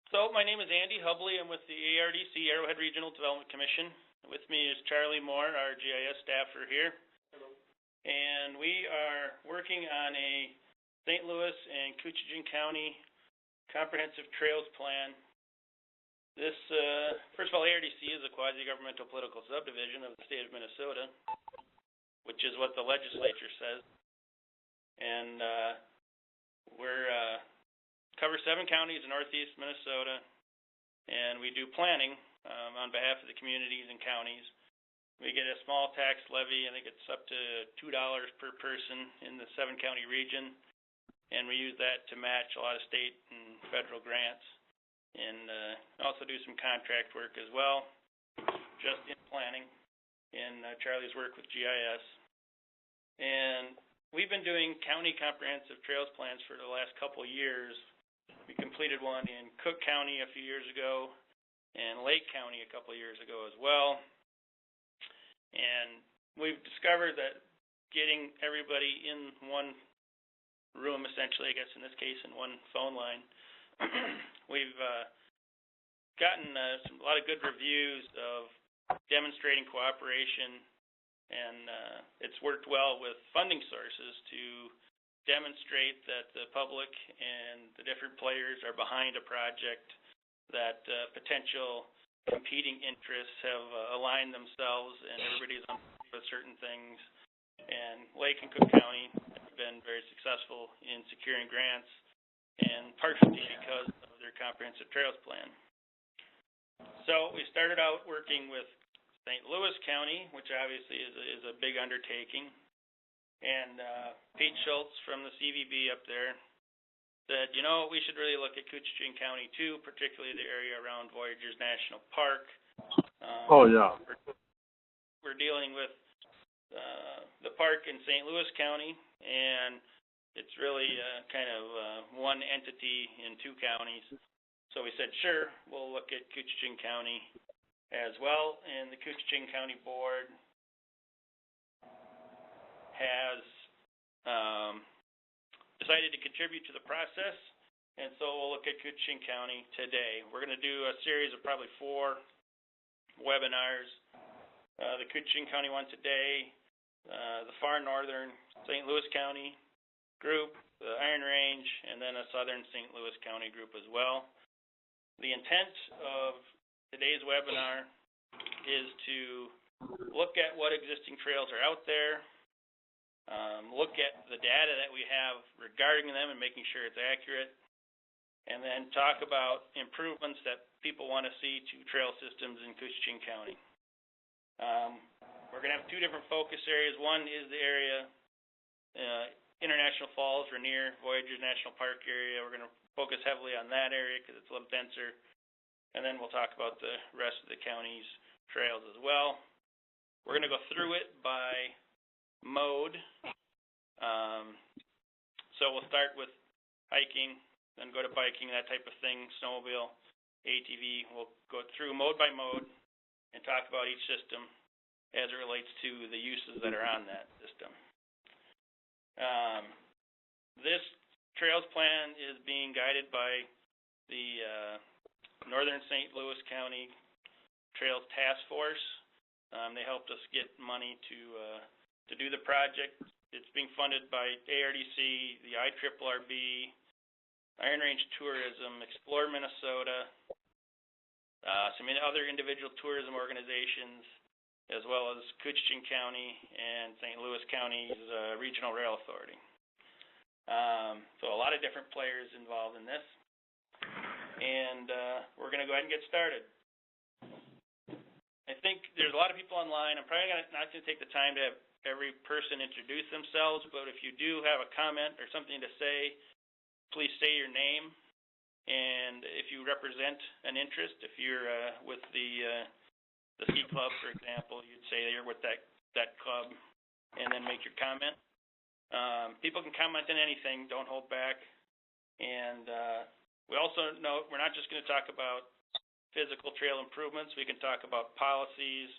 So my name is Andy Hubley. I'm with the ARDC, Arrowhead Regional Development Commission. With me is Charlie Moore, our GIS staffer here. Hello. And we are working on a St. Louis and Koochiching County comprehensive trails plan. This, first of all, ARDC is a quasi-governmental political subdivision of the state of Minnesota, which is what the legislature says. And we're cover 7 counties in northeast Minnesota, and we do planning on behalf of the communities and counties. We get a small tax levy. I think it's up to $2 per person in the 7-county region, and we use that to match a lot of state and federal grants, and also do some contract work as well, just in planning, in Charlie's work with GIS. And we've been doing county comprehensive trails plans for the last couple years. We completed one in Cook County a few years ago and Lake County a couple years ago as well. And we've discovered that getting everybody in one room, essentially, I guess in this case in one phone line, we've gotten a lot of good reviews of demonstrating cooperation, and it's worked well with funding sources to demonstrate that the public and the different players are behind a project, that potential competing interests have aligned themselves and everybody's on board with certain things. And Lake and Cook County have been very successful in securing grants, and partially because of their comprehensive trails plan. So we started out working with St. Louis County, which obviously is a big undertaking. And Pete Schultz from the CVB up there said, you know, we should really look at Koochiching County too, particularly the area around Voyageurs National Park. We're dealing with the park in St. Louis County, and it's really kind of one entity in 2 counties. So we said, sure, we'll look at Koochiching County as well. And the Koochiching County Board has decided to contribute to the process, and so we'll look at Koochiching County today. We're going to do a series of probably 4 webinars. The Koochiching County one today, the far northern St. Louis County group, the Iron Range, and then a southern St. Louis County group as well. The intent of today's webinar is to look at what existing trails are out there, look at the data that we have regarding them and making sure it's accurate, and then talk about improvements that people want to see to trail systems in Koochiching County. We're going to have 2 different focus areas. One is the area, International Falls, Rainier, Voyageurs National Park area. We're going to focus heavily on that area because it's a little denser, and then we'll talk about the rest of the county's trails as well. We're going to go through it by mode. So we'll start with hiking, then go to biking, that type of thing, snowmobile, ATV. We'll go through mode by mode and talk about each system as it relates to the uses that are on that system. This trails plan is being guided by the Northern St. Louis County Trails Task Force. They helped us get money to do the project. It's being funded by ARDC, the IRRB, Iron Range Tourism, Explore Minnesota, some other individual tourism organizations, as well as Koochiching County and St. Louis County's Regional Rail Authority. So a lot of different players involved in this. And we're going to go ahead and get started. I think there's a lot of people online. I'm probably not going to take the time to have every person introduce themselves, but if you do have a comment or something to say, please say your name, and if you represent an interest, if you're with the ski club, for example, you'd say you're with that club, and then make your comment. People can comment on anything, don't hold back, and we also know we're not just going to talk about physical trail improvements. We can talk about policies.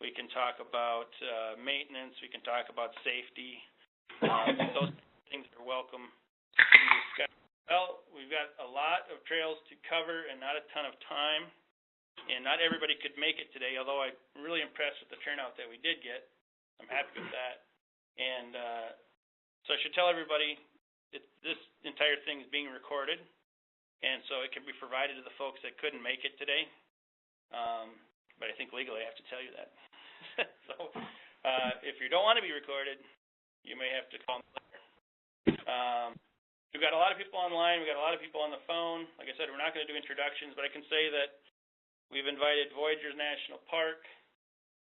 We can talk about maintenance. We can talk about safety. Those things are welcome to be discussed with Well, we've got a lot of trails to cover and not a ton of time, and not everybody could make it today, although I'm really impressed with the turnout that we did get. I'm happy with that. And so I should tell everybody this entire thing is being recorded, and so it can be provided to the folks that couldn't make it today. But I think legally I have to tell you that. So if you don't want to be recorded, you may have to call me later. We've got a lot of people online. We've got a lot of people on the phone. Like I said, we're not going to do introductions, but I can say that we've invited Voyageurs National Park,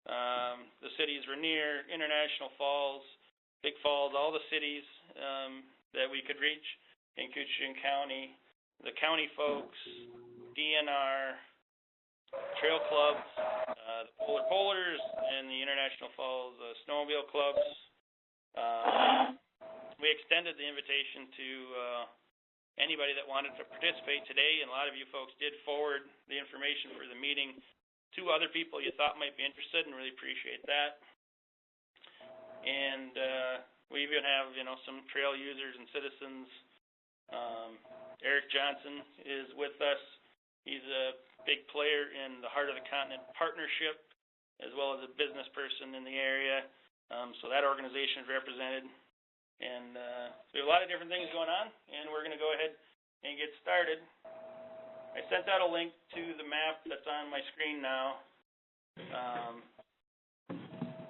the cities Rainier, International Falls, Big Falls, all the cities that we could reach in Koochiching County, the county folks, DNR, trail clubs, the Polar Polars, and the International Falls snowmobile clubs. We extended the invitation to anybody that wanted to participate today, and a lot of you folks did forward the information for the meeting to other people you thought might be interested, and really appreciate that. And we even have, some trail users and citizens. Eric Johnson is with us. He's a big player in the Heart of the Continent Partnership, as well as a business person in the area. So that organization is represented. And so we have a lot of different things going on, and we're going to go ahead and get started. I sent out a link to the map that's on my screen now.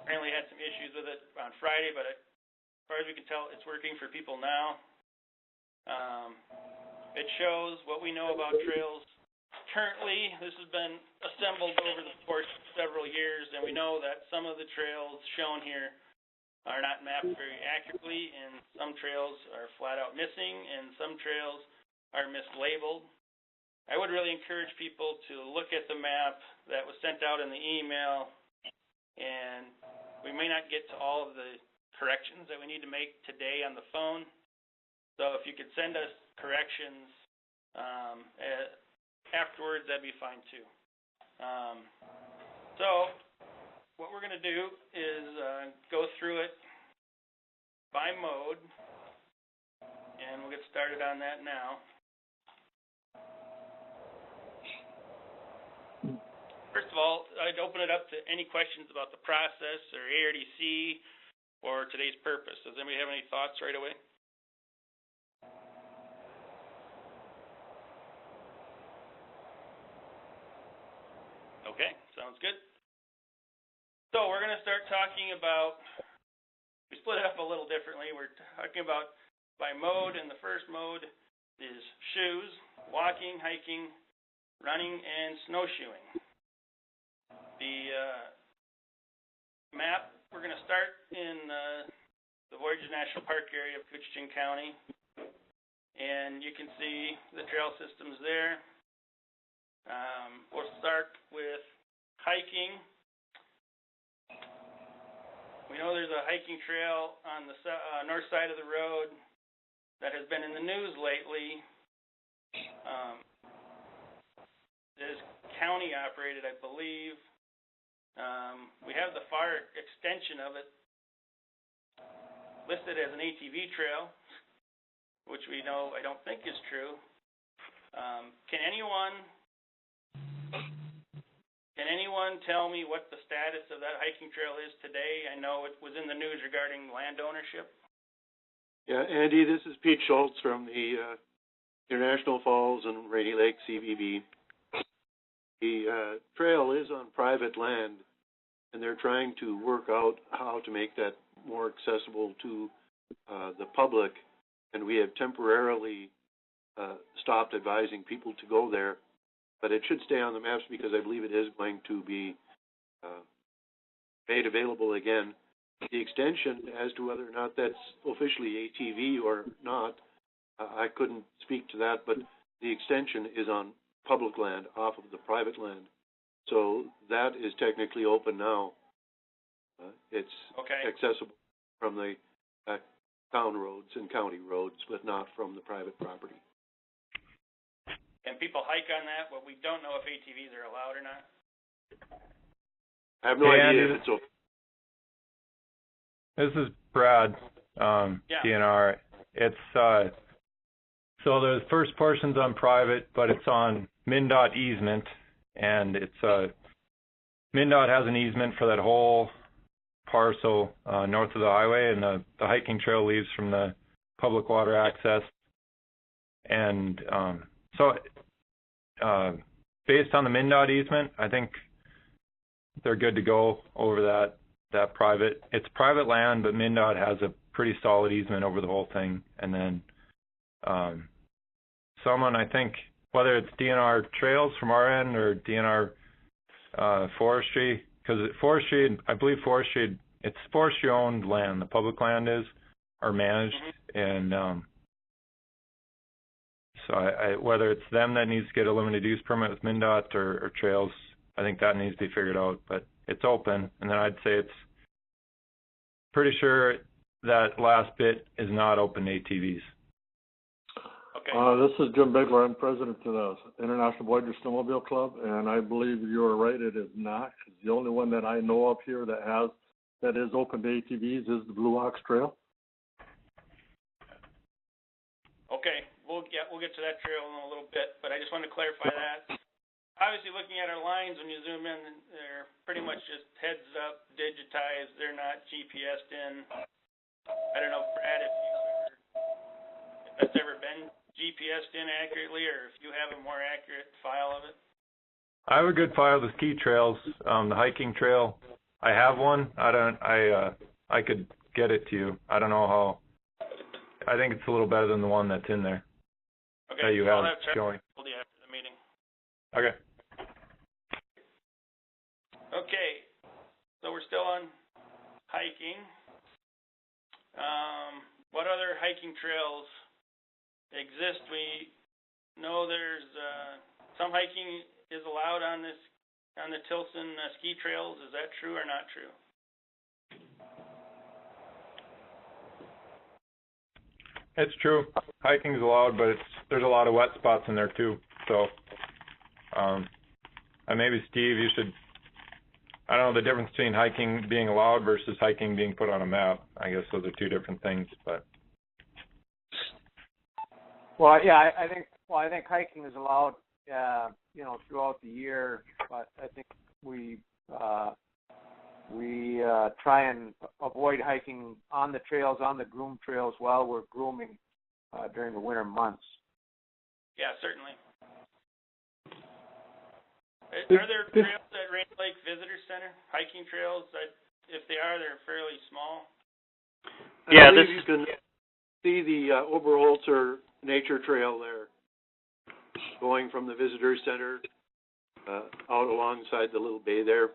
Apparently had some issues with it on Friday, but as far as we can tell, it's working for people now. It shows what we know about trails currently. This has been assembled over the course of several years, and we know that some of the trails shown here are not mapped very accurately, and some trails are flat out missing, and some trails are mislabeled. I would really encourage people to look at the map that was sent out in the email, and we may not get to all of the corrections that we need to make today on the phone. So if you could send us corrections afterwards, that'd be fine too. So what we're going to do is go through it by mode, and we'll get started on that now. First of all, I'd open it up to any questions about the process or ARDC or today's purpose. Does anybody have any thoughts right away? Okay, sounds good. So we're going to start talking about, we split it up a little differently. We're talking about by mode, and the first mode is shoes, walking, hiking, running, and snowshoeing. The map, we're going to start in the Voyageurs National Park area of Koochiching County, and you can see the trail systems there. We'll start with hiking. We know there's a hiking trail on the north side of the road that has been in the news lately. It is county operated, I believe. We have the far extension of it listed as an ATV trail, which we know I don't think is true. Can anyone tell me what the status of that hiking trail is today? I know it was in the news regarding land ownership. Yeah, Andy, this is Pete Schultz from the International Falls and Rainy Lake CVB. The trail is on private land, and they're trying to work out how to make that more accessible to the public, and we have temporarily stopped advising people to go there. But it should stay on the maps because I believe it is going to be made available again. The extension, as to whether or not that's officially ATV or not, I couldn't speak to that, but the extension is on public land off of the private land. So that is technically open now. It's accessible from the town roads and county roads, but not from the private property. Can people hike on that? Well, we don't know if ATVs are allowed or not. I have no idea if it's open. This is Brad, DNR. It's So the first portion's on private, but it's on MnDOT easement, and it's MnDOT has an easement for that whole parcel north of the highway, and the hiking trail leaves from the public water access. And so based on the MnDOT easement, I think they're good to go over that private. It's private land, but MnDOT has a pretty solid easement over the whole thing. And then someone, I think, whether it's DNR Trails from our end or DNR Forestry, because Forestry, I believe Forestry, it's forestry-owned land. The public land are managed, and so whether it's them that needs to get a limited use permit with MnDOT or Trails, I think that needs to be figured out. But it's open, and then I'd say it's pretty sure that last bit is not open to ATVs. Okay. This is Jim Bigler. I'm president of the International Voyager Snowmobile Club, and I believe you are right. It is not. The only one that I know of here that is open to ATVs is the Blue Ox Trail. Okay. We'll get to that trail in a little bit, but I just wanted to clarify that. Obviously, looking at our lines, when you zoom in, they're pretty much just heads up, digitized. They're not GPSed in. I don't know, Brad, if that's ever been GPSed in accurately, or if you have a more accurate file of it. I have a good file of the ski trails, the hiking trail. I have one. I could get it to you. I don't know how. I think it's a little better than the one that's in there. Okay. That you I'll have showing. After the meeting. Okay. Okay. So we're still on hiking. What other hiking trails exist? We know there's some hiking is allowed on the Tilson ski trails. Is that true or not true? It's true. Hiking's allowed, but there's a lot of wet spots in there too. So, and maybe Steve, you should. I don't know the difference between hiking being allowed versus hiking being put on a map. I guess those are two different things, but. Well, yeah, I think hiking is allowed, throughout the year, but I think we try and avoid hiking on the trails, on the groom trails while we're grooming during the winter months. Yeah, certainly. Are there trails at Rainy Lake Visitor Center, hiking trails? If they are, they're fairly small. Yeah, you can see the Oberholzer Nature Trail there, going from the Visitor Center out alongside the little bay there.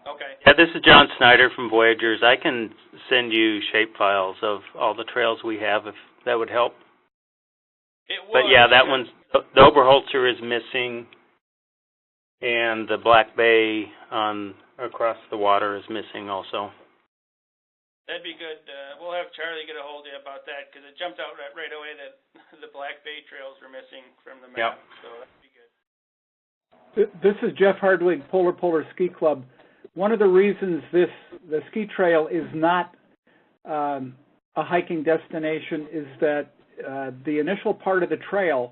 Okay. Yeah, this is John Snyder from Voyagers. I can send you shape files of all the trails we have if that would help. It would. But yeah, that one's, the Oberholzer is missing, and the Black Bay across the water is missing also. That'd be good. We'll have Charlie get a hold of you about that, because it jumped out right away that the Black Bay trails were missing from the map. Yep. So that'd be good. This is Jeff Hardwig, Polar Ski Club. One of the reasons the ski trail is not a hiking destination is that the initial part of the trail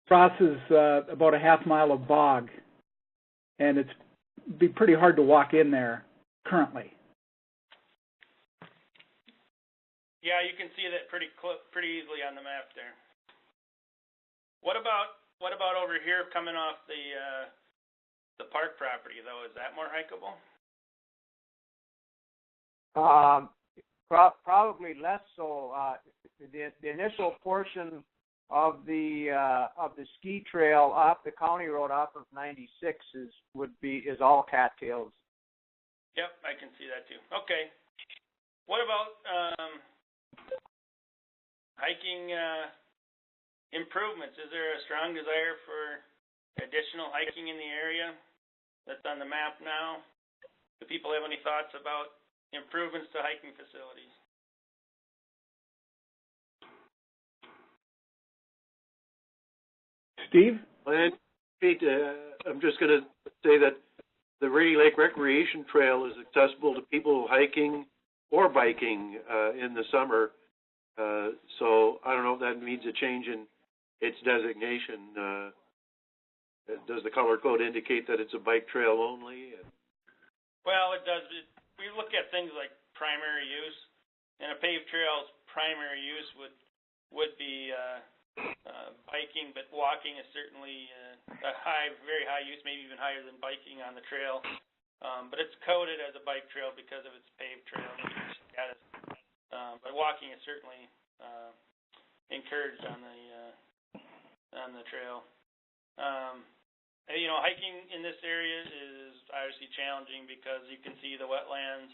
crosses about a half mile of bog, and it'd be pretty hard to walk in there currently. Yeah, you can see that pretty easily on the map there. What about over here coming off the park property though? Is that more hikeable? Probably less so. The initial portion of the ski trail off the county road off of 96 is all cattails. Yep, I can see that too. Okay. What about hiking improvements? Is there a strong desire for additional hiking in the area that's on the map now? Do people have any thoughts about improvements to hiking facilities? Steve? And Pete, I'm just going to say that the Rainy Lake Recreation Trail is accessible to people hiking or biking in the summer. So I don't know if that means a change in its designation. Does the color code indicate that it's a bike trail only? Well, it does. We look at things like primary use, and a paved trail's primary use would be biking, but walking is certainly a very high use, maybe even higher than biking on the trail. But it's coded as a bike trail because of its paved trail status. But walking is certainly encouraged on the trail. Hiking in this area is obviously challenging because you can see the wetlands.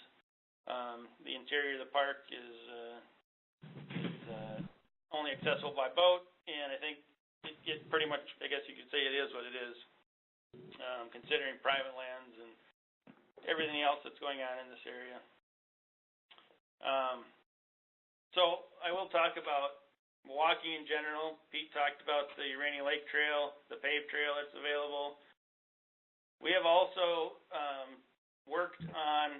The interior of the park is only accessible by boat, and I think it pretty much, I guess you could say it is what it is, considering private lands and everything else that's going on in this area. So I will talk about walking in general. Pete talked about the Rainy Lake Trail, the paved trail that's available. We have also worked on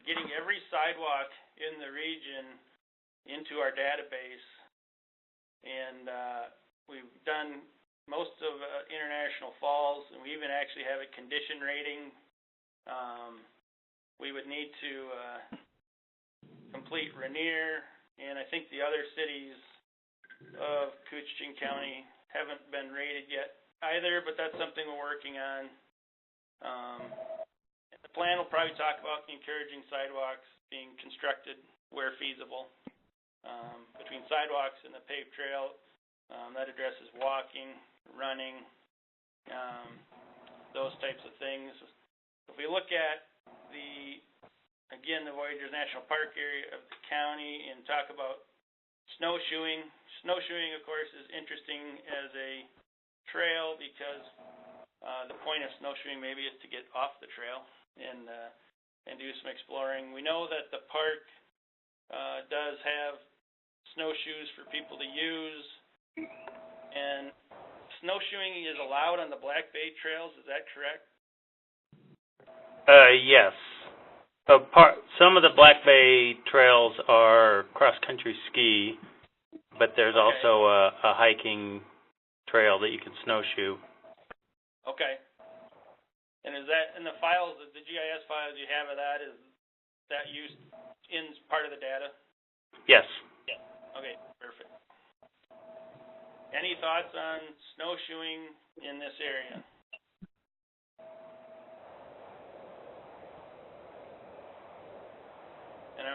getting every sidewalk in the region into our database, and we've done most of International Falls, and we even actually have a condition rating. We would need to complete Rainier, and I think the other cities of Koochiching County haven't been rated yet either, but that's something we're working on. The plan will probably talk about encouraging sidewalks being constructed where feasible. Between sidewalks and the paved trail, that addresses walking, running, those types of things. If we look at the Voyageurs National Park area of the county and talk about snowshoeing. Snowshoeing, of course, is interesting as a trail because the point of snowshoeing maybe is to get off the trail and do some exploring. We know that the park does have snowshoes for people to use, and snowshoeing is allowed on the Black Bay trails. Is that correct? Yes. Some of the Black Bay trails are cross-country ski, but there's also a hiking trail that you can snowshoe. Okay. And is that in the files, the GIS files you have of that, is that used in part of the data? Yes. Yeah. Okay, perfect. Any thoughts on snowshoeing in this area? And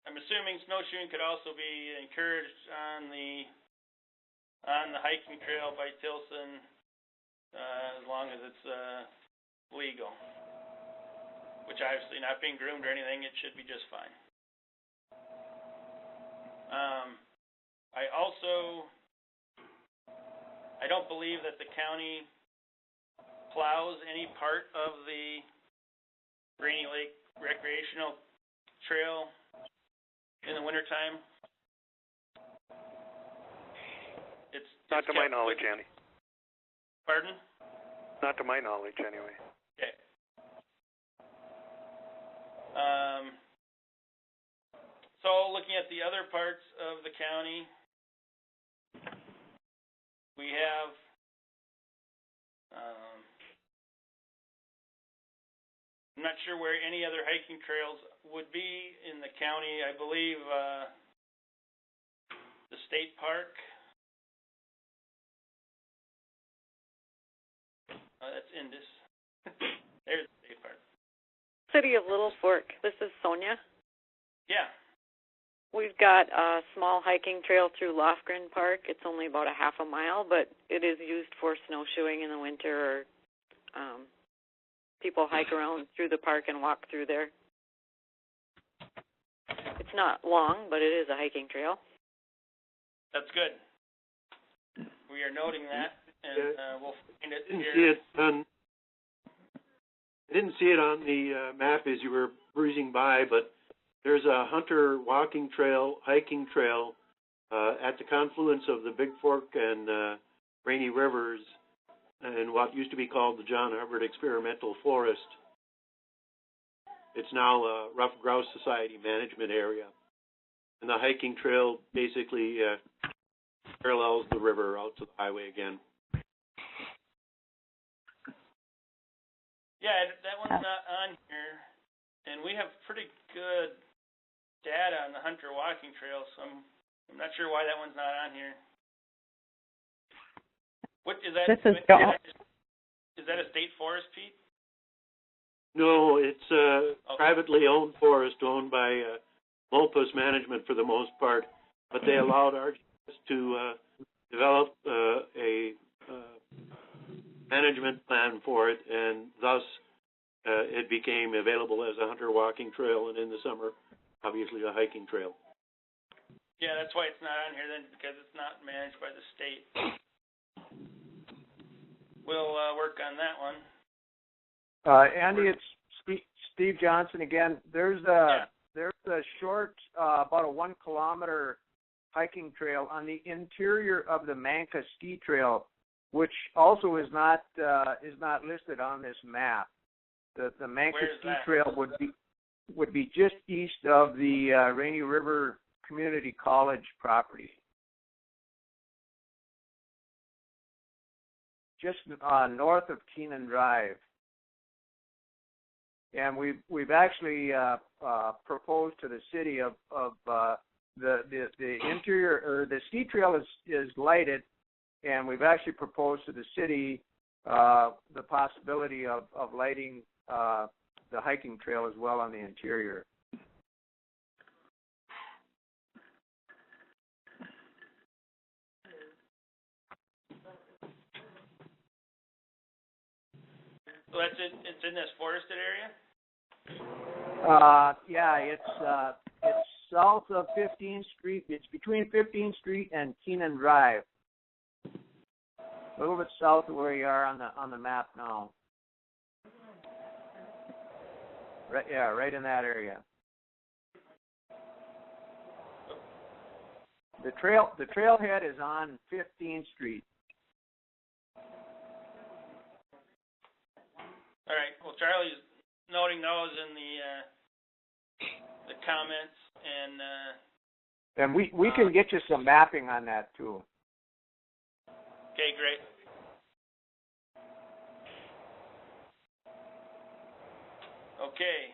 I'm assuming snowshoeing could also be encouraged on the hiking trail by Tilson, as long as it's legal. Which obviously, not being groomed or anything, it should be just fine. I don't believe that the county plows any part of the Rainy Lake recreational trail in the wintertime. It's not to my knowledge, Andy. Pardon? Not to my knowledge, anyway. Okay. So looking at the other parts of the county, we have I'm not sure where any other hiking trails would be in the county. I believe the state park. That's Indus. There's the state park. City of Little Fork. This is Sonia. Yeah. We've got a small hiking trail through Lofgren Park. It's only about a half a mile, but it is used for snowshoeing in the winter, or people hike around through the park and walk through there. It's not long, but it is a hiking trail. That's good. We are noting that, and we'll find it here. I didn't see it on the map as you were breezing by, but there's a hunter walking trail, hiking trail, at the confluence of the Big Fork and Rainy Rivers in what used to be called the John Hubbard Experimental Forest. It's now a Rough Grouse Society management area. And the hiking trail basically parallels the river out to the highway again. Yeah, that one's not on here, and we have pretty good data on the Hunter Walking Trail, so I'm not sure why that one's not on here. What is that? Is that a state forest, Pete? No, it's a privately owned forest owned by Mulpus Management for the most part, but they allowed RGS to develop a management plan for it, and thus it became available as a hunter walking trail, and in the summer, obviously a hiking trail. Yeah, that's why it's not on here then, because it's not managed by the state. We'll work on that one. Andy, it's Steve Johnson again. There's a short, about a 1 kilometer hiking trail on the interior of the Manka Ski Trail, which also is not listed on this map. The Manka Ski Trail would be just east of the Rainy River Community College property. Just north of Keenan Drive. And we've actually proposed to the city of the interior, or the ski trail is lighted, and we've actually proposed to the city the possibility of lighting the hiking trail as well on the interior. So that's it. It's in this forested area. Yeah, it's south of 15th Street. It's between 15th Street and Keenan Drive. A little bit south of where you are on the map now. Right, yeah, right in that area. The trailhead is on 15th Street. All right. Well, Charlie's noting those in the comments, and we can get you some mapping on that too. Okay, great. Okay.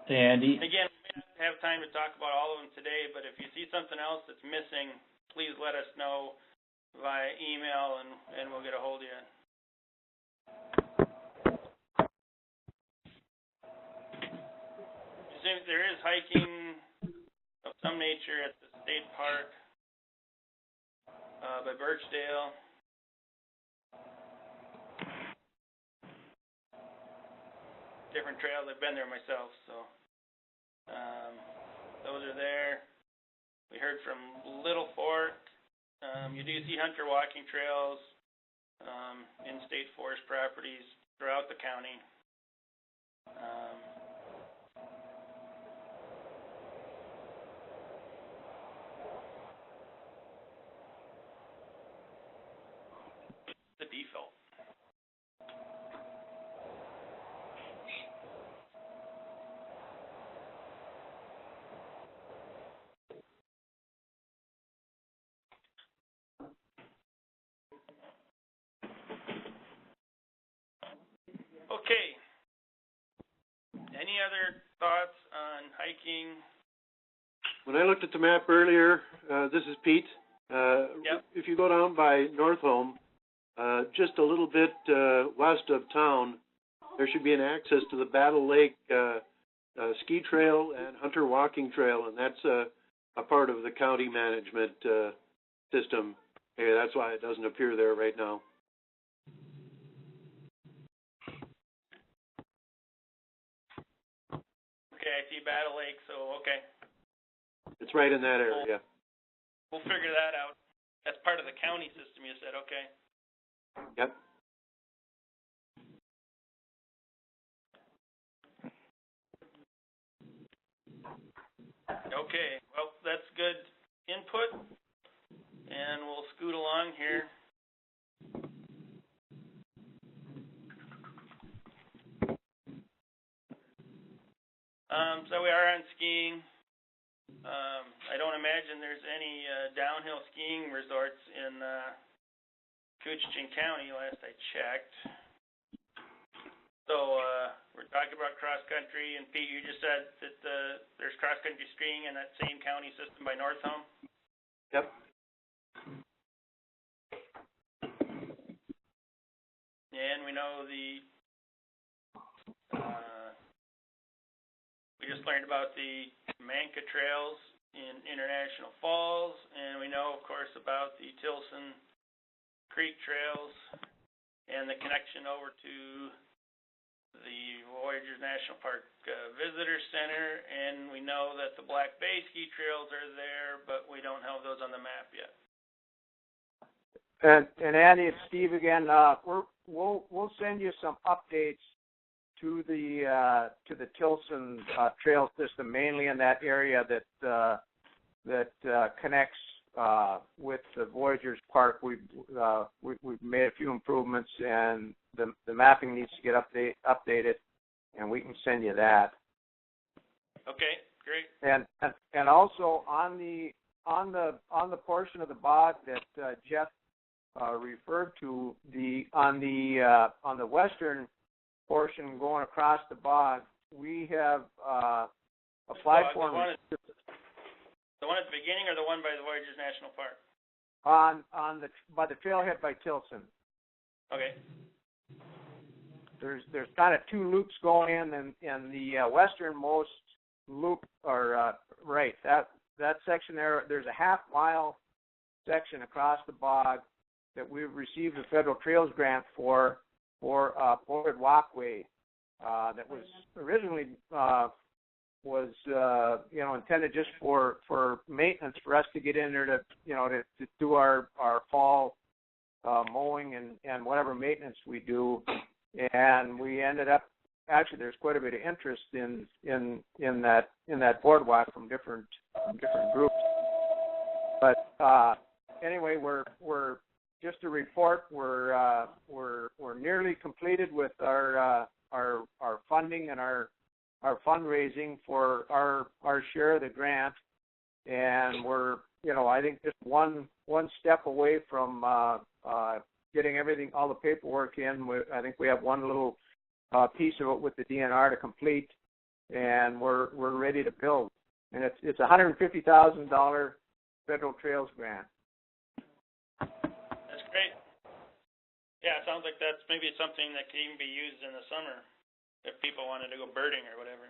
Hey, Andy. Again, we may not have time to talk about all of them today, but if you see something else that's missing, please let us know via email, and we'll get a hold of you. There is hiking of some nature at the state park by Birchdale. Different trails. I've been there myself, so those are there. We heard from Little Fork. You do see hunter walking trails in state forest properties throughout the county. The default. Okay. Any other thoughts on hiking? When I looked at the map earlier, this is Pete. Yep. If you go down by Northholm, just a little bit west of town, there should be an access to the Battle Lake ski trail and hunter walking trail, and that's a part of the county management system. Hey, that's why it doesn't appear there right now. Okay, I see Battle Lake, so okay. It's right in that area. We'll figure that out. That's part of the county system, you said, okay. Yep. Okay, well, that's good input, and we'll scoot along here. So we are on skiing. imagine there's any downhill skiing resorts in Koochiching County, last I checked. So we're talking about cross-country, and Pete, you just said that there's cross-country skiing in that same county system by North Home? Yep. And we know we just learned about the Manka Trails in International Falls, and we know, of course, about the Tilson Creek Trails and the connection over to the Voyageurs National Park Visitor Center, and we know that the Black Bay ski trails are there, but we don't have those on the map yet. And Andy, it's Steve again. We'll send you some updates to the Tilson trail system, mainly in that area that connects with the Voyageurs Park. We've made a few improvements, and the mapping needs to get updated, and we can send you that. Okay, great. And also on the portion of the bog that Jeff referred to, on the western portion going across the bog, we have applied for. The one at the beginning, or the one by the Voyageurs National Park? By the trailhead by Tilson. Okay. There's kind of two loops going in, and the westernmost loop, or right, that section there. There's a half-mile section across the bog that we've received a federal trails grant for a boarded walkway that was originally intended just for maintenance, for us to get in there to do our fall mowing and whatever maintenance we do. And we ended up, actually there's quite a bit of interest in that boardwalk from different groups. But anyway, we're just to report, we're nearly completed with our funding and our fundraising for our share of the grant, and we're I think just one step away from getting all the paperwork in. I think we have one little piece of it with the DNR to complete, and we're ready to build. And it's a $150,000 federal trails grant. That's great. Yeah, it sounds like that's maybe something that could even be used in the summer if people wanted to go birding or whatever.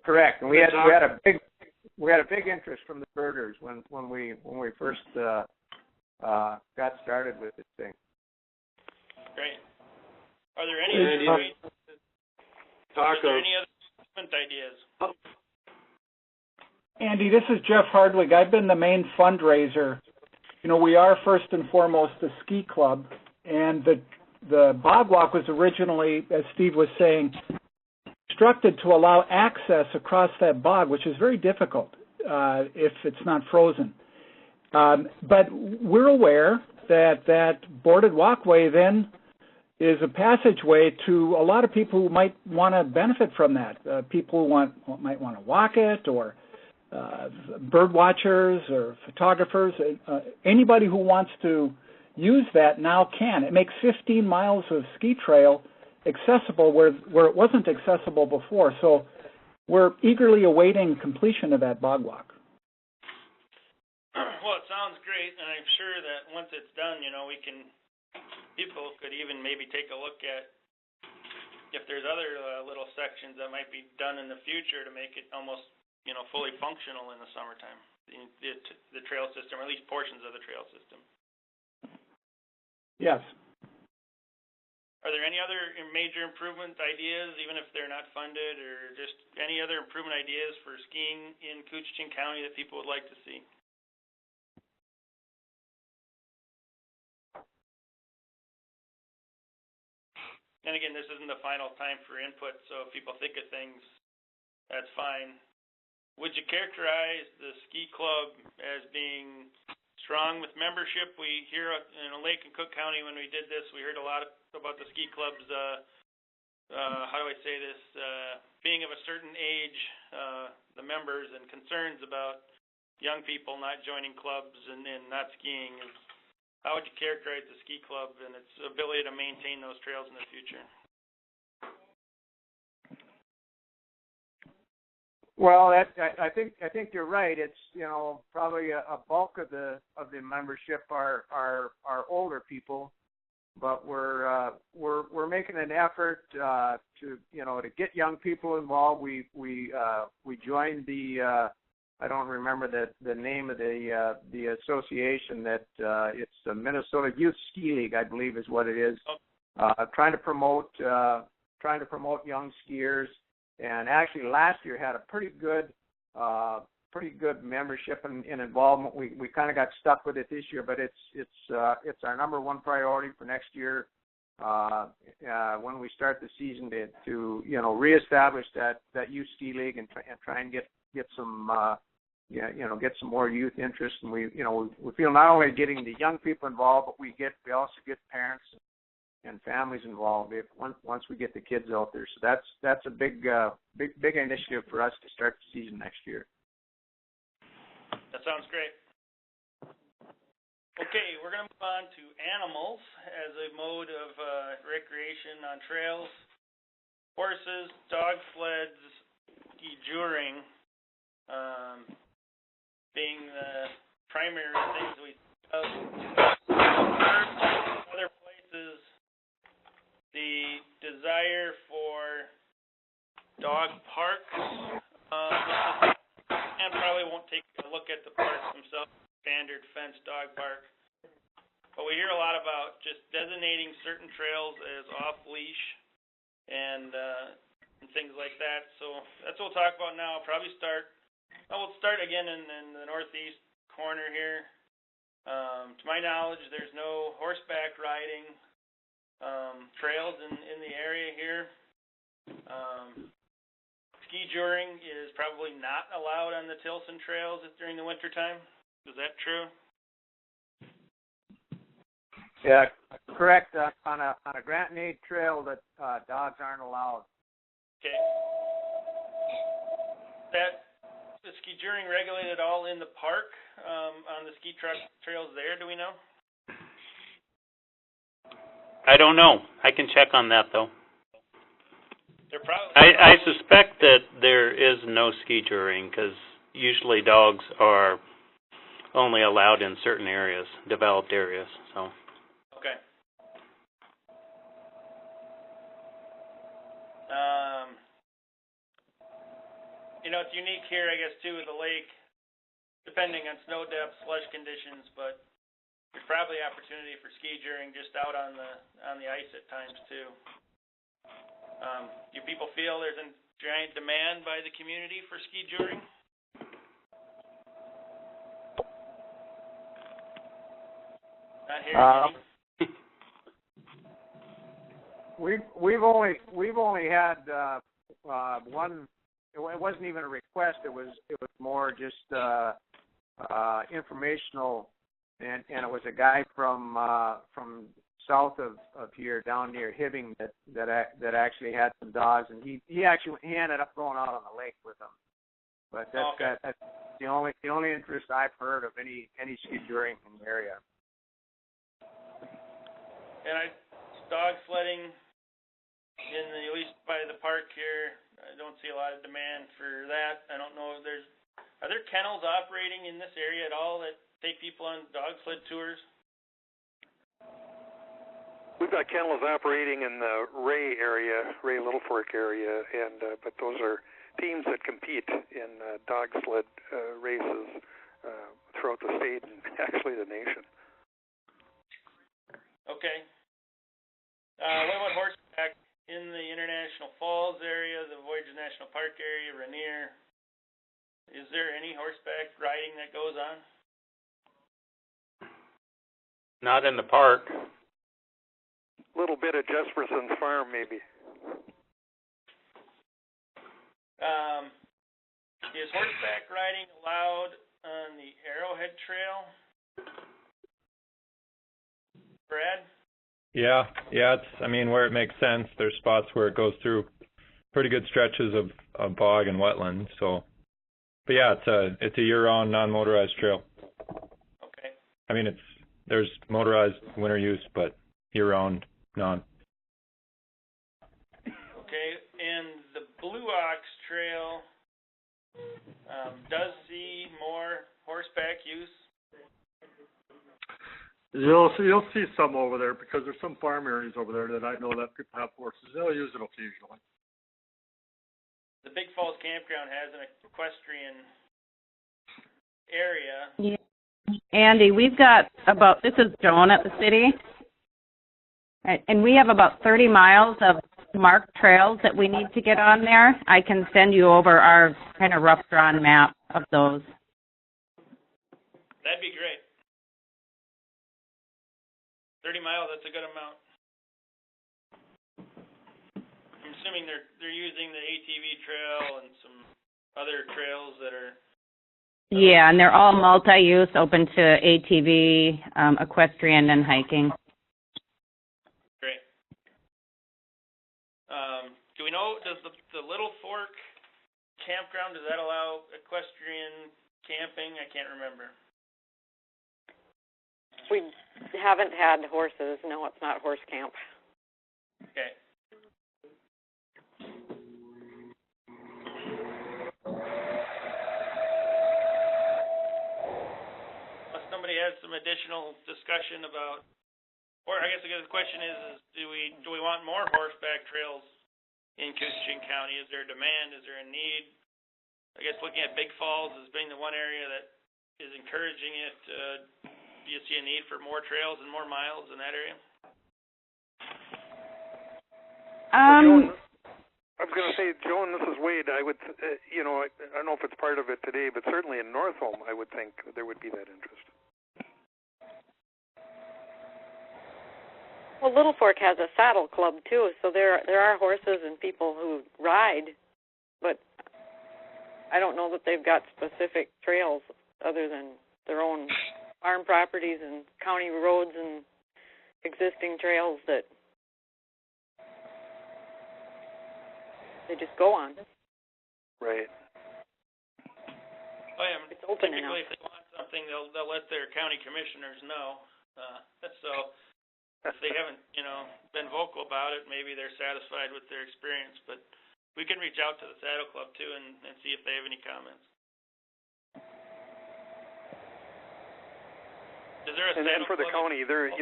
Correct. And we had a big interest from the birders when we first got started with this thing. Great. Are there any other improvement ideas? Andy, this is Jeff Hardwig. I've been the main fundraiser. We are first and foremost a ski club, and the bog walk was originally, as Steve was saying, constructed to allow access across that bog, which is very difficult if it's not frozen. But we're aware that boarded walkway then is a passageway to a lot of people who might want to benefit from that. People who might want to walk it, or bird watchers or photographers. Anybody who wants to use that now can. It makes 15 miles of ski trail accessible where it wasn't accessible before. So we're eagerly awaiting completion of that bog walk. Well, it sounds great, and I'm sure that once it's done, people could even maybe take a look at if there's other little sections that might be done in the future to make it almost, fully functional in the summertime, the trail system, or at least portions of the trail system. Yes. Are there any other major improvement ideas, even if they're not funded, or just any other improvement ideas for skiing in Koochiching County that people would like to see? And again, this isn't the final time for input, so if people think of things, that's fine. Would you characterize the ski club as being strong with membership? We hear in Lake and Cook County when we did this, we heard a lot about the ski clubs, being of a certain age, the members, and concerns about young people not joining clubs and not skiing, how would you characterize the ski club and its ability to maintain those trails in the future? Well, I think you're right. It's probably a bulk of the membership are older people, but we're making an effort to get young people involved. We joined the I don't remember the name of the association that it's the Minnesota Youth Ski League, I believe is what it is. Trying to promote young skiers. And actually, last year had a pretty good membership and involvement. We kind of got stuck with it this year, but it's our number one priority for next year when we start the season to reestablish that youth ski league and try and get some get some more youth interest. And we feel not only getting the young people involved, but we also get parents and families involved once we get the kids out there. So that's a big initiative for us to start the season next year. That sounds great. Okay, we're going to move on to animals as a mode of recreation on trails. Horses, dog sleds, ski-juring being the primary things we other places. The desire for dog parks, and probably won't take a look at the parks themselves, standard fenced dog park. But we hear a lot about just designating certain trails as off-leash and things like that. So that's what we'll talk about now. We'll start again in the northeast corner here. To my knowledge, there's no horseback riding trails in the area here. Ski-juring is probably not allowed on the Tilson trails during the winter time. Is that true? Yeah, correct. On a Grant and Aid trail, that dogs aren't allowed. Okay. Is ski-juring regulated all in the park on the ski trails there? Do we know? I don't know. I can check on that, though. Probably I suspect that there is no ski-juring because usually dogs are only allowed in certain areas, developed areas. So. Okay. It's unique here, I guess, too, with the lake, depending on snow depth, slush conditions, but there's probably opportunity for ski-juring just out on the ice at times, too. Do people feel there's a giant demand by the community for ski-juring? Not hearing any? We've only had one. It wasn't even a request. It was more just informational, and it was a guy from south of here, down near Hibbing, that actually had some dogs, and he ended up going out on the lake with them. But that's the only interest I've heard of any ski-juring in the area. And dog sledding at least by the park here, I don't see a lot of demand for that. I don't know if are there kennels operating in this area at all that take people on dog sled tours? We've got kennels operating in the Ray Little Fork area, but those are teams that compete in dog sled races throughout the state and actually the nation. Okay. What about horseback in the International Falls area, the Voyageurs National Park area, Rainier? Is there any horseback riding that goes on? Not in the park. A little bit at Jesperson's farm, maybe. Is horseback riding allowed on the Arrowhead Trail? Brad? Yeah, where it makes sense. There's spots where it goes through pretty good stretches of bog and wetland, so But yeah, it's a year-round non-motorized trail. Okay. I mean, there's motorized winter use, but year-round non. Okay, and the Blue Ox Trail does see more horseback use. You'll see some over there because there's some farm areas over there that I know that people have horses. They'll use it occasionally. The Big Falls Campground has an equestrian area. Yeah. Andy, we've got this is Joan at the city, and we have about 30 miles of marked trails that we need to get on there. I can send you over our kind of rough drawn map of those. That'd be great. 30 miles, that's a good amount. I'm assuming they're using the ATV trail and some other trails that are... Yeah, and they're all multi-use, open to ATV, equestrian, and hiking. Great. Do we know, does the Little Fork campground, does that allow equestrian camping? I can't remember. We haven't had horses. No, it's not horse camp. Okay. Unless somebody has some additional discussion about, or I guess the question is do we want more horseback trails in Koochiching County? Is there a demand? Is there a need? I guess looking at Big Falls as being the one area that is encouraging it. Do you see a need for more trails and more miles in that area? Joan, I was going to say, Joan, this is Wade. I would, I don't know if it's part of it today, but certainly in Northholm, I would think there would be that interest. Well, Little Fork has a saddle club too, so there are horses and people who ride, but I don't know that they've got specific trails other than their own farm properties and county roads and existing trails that they just go on. Right. Oh, yeah. It's open typically, enough. If they want something, they'll let their county commissioners know. So if they haven't, been vocal about it, maybe they're satisfied with their experience. But we can reach out to the Saddle Club too and see if they have any comments. Is there a and for the club? county, they're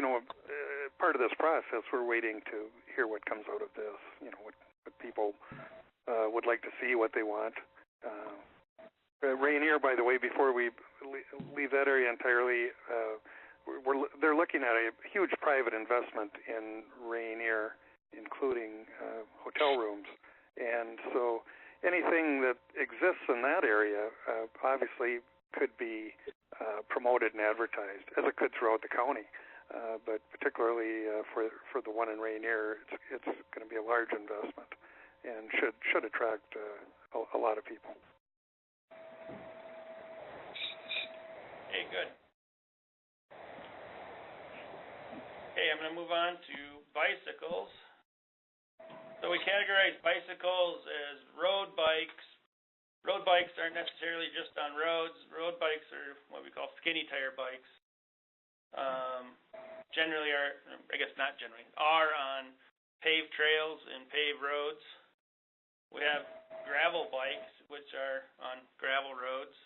part of this process. We're waiting to hear what comes out of this. What people would like to see, what they want. Rainier, by the way, before we leave that area entirely, they're looking at a huge private investment in Rainier, including hotel rooms, and so anything that exists in that area obviously could be promoted and advertised, as it could throughout the county. But particularly for the one in Rainier, it's going to be a large investment and should attract a lot of people. Okay, good. Okay, I'm going to move on to bicycles. So we categorize bicycles as road bikes. Road bikes aren't necessarily just on roads. Road bikes are what we call skinny tire bikes. Generally are on paved trails and paved roads. We have gravel bikes, which are on gravel roads.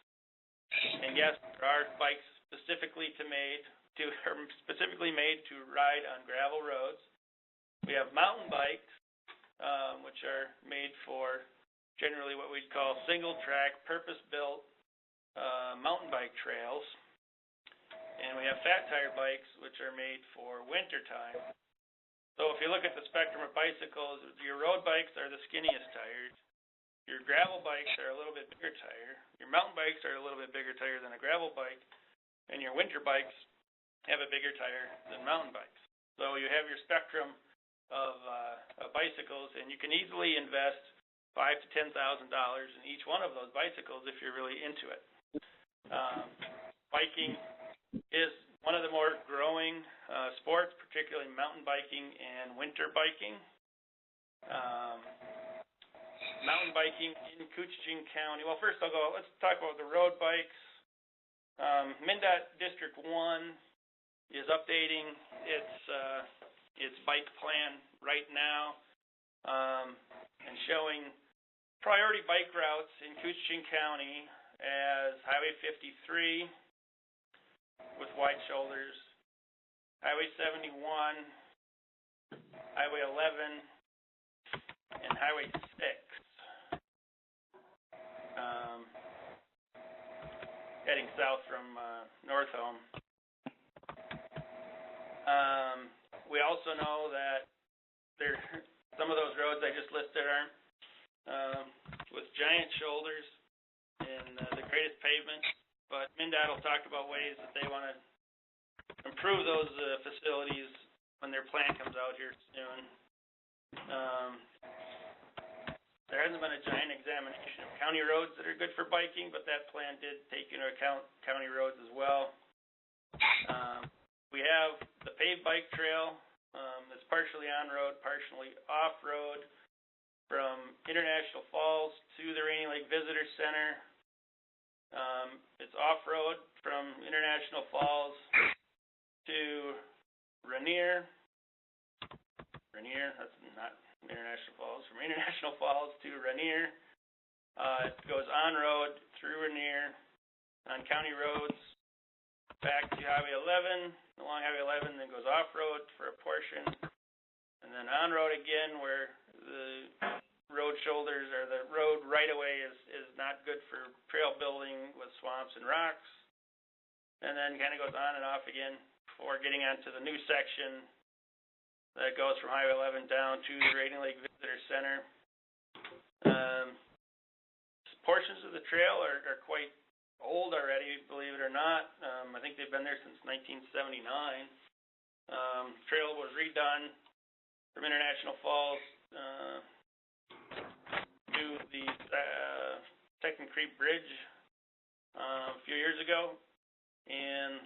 And yes, there are bikes specifically made to ride on gravel roads. We have mountain bikes, which are made for generally what we'd call single track, purpose-built mountain bike trails. And we have fat tire bikes, which are made for winter time. So if you look at the spectrum of bicycles, your road bikes are the skinniest tires. Your gravel bikes are a little bit bigger tire. Your mountain bikes are a little bit bigger tire than a gravel bike. And your winter bikes have a bigger tire than mountain bikes. So you have your spectrum of bicycles, and you can easily invest $5,000 to $10,000 in each one of those bicycles if you're really into it. Biking is one of the more growing sports, particularly mountain biking and winter biking. mountain biking in Koochiching County. Well, first let's talk about the road bikes. MnDOT District 1 is updating its bike plan right now, and showing priority bike routes in Koochiching County as Highway 53 with wide shoulders, Highway 71, Highway 11, and Highway 6. Heading south from North Home. We also know that some of those roads I just listed aren't with giant shoulders and the greatest pavement, but MnDOT will talk about ways that they want to improve those facilities when their plan comes out here soon. There hasn't been a giant examination of county roads that are good for biking, but that plan did take into account county roads as well. We have the paved bike trail that's partially on-road, partially off-road from International Falls to the Rainy Lake Visitor Center. It's off-road from International Falls to Rainier. That's not International Falls. From International Falls to Rainier. It goes on-road through Rainier on county roads back to Highway 11, along Highway 11, then goes off-road for a portion, and then on-road again where the road shoulders or the road right-of-way is not good for trail building with swamps and rocks, and then kind of goes on and off again before getting onto the new section that goes from Highway 11 down to the Rainy Lake Visitor Center. Portions of the trail are quite old already, believe it or not. I think they've been there since 1979. Trail was redone from International Falls to the Second Creek Bridge a few years ago, and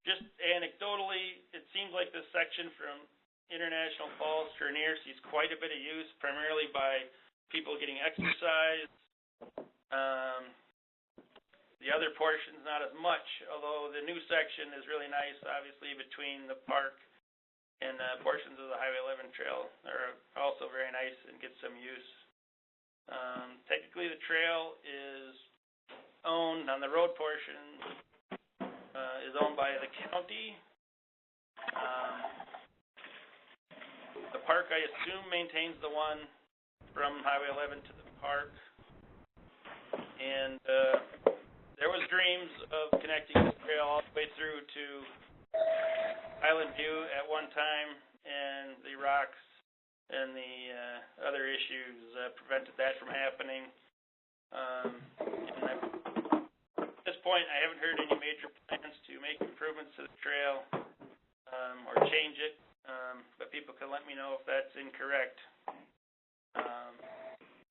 just anecdotally, it seems like this section from International Falls to Rainier sees quite a bit of use, primarily by people getting exercise. The other portions not as much, although the new section is really nice, obviously, between the park and portions of the Highway 11 trail are also very nice and get some use. Technically, the trail is owned on the road portion. Is owned by the county. The park, I assume, maintains the one from Highway 11 to the park. And there was dreams of connecting this trail all the way through to Island View at one time, and the rocks and the other issues prevented that from happening. At this point, I haven't heard any major plans to make improvements to the trail or change it, but people can let me know if that's incorrect.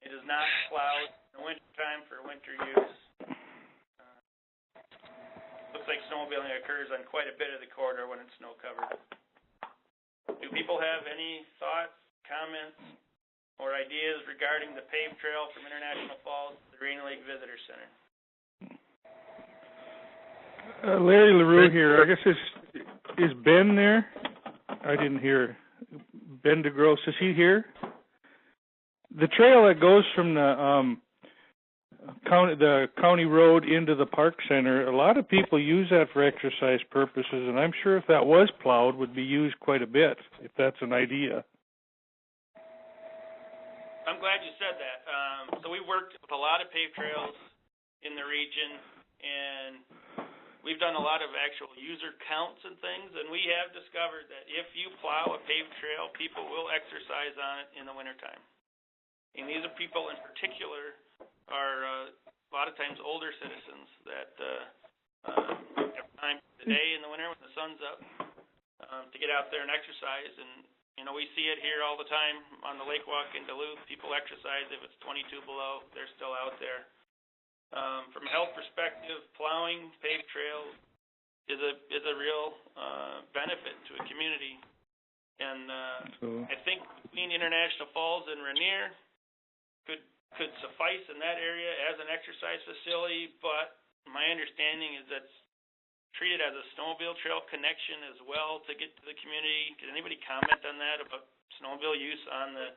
It is not plowed in the winter time for winter use. Looks like snowmobiling occurs on quite a bit of the corridor when it's snow covered. Do people have any thoughts, comments, or ideas regarding the paved trail from International Falls to the Rainy Lake Visitor Center? Larry LaRue here. I guess is Ben there? I didn't hear. Ben DeGrosse, is he here? The trail that goes from the county road into the park center, a lot of people use that for exercise purposes, and I'm sure if that was plowed, would be used quite a bit, if that's an idea. I'm glad you said that. So we worked with a lot of paved trails in the region, and we've done a lot of actual user counts and things, and we have discovered that if you plow a paved trail, people will exercise on it in the wintertime. And these are people in particular are a lot of times older citizens that have time today in the winter when the sun's up to get out there and exercise. And, you know, we see it here all the time on the lake walk in Duluth. People exercise if it's 22 below. They're still out there. From a health perspective, plowing paved trails is a real benefit to a community. And So, I think between International Falls and Rainier could suffice in that area as an exercise facility, but my understanding is that's treated as a snowmobile trail connection as well to get to the community. Did anybody comment on that about snowmobile use on the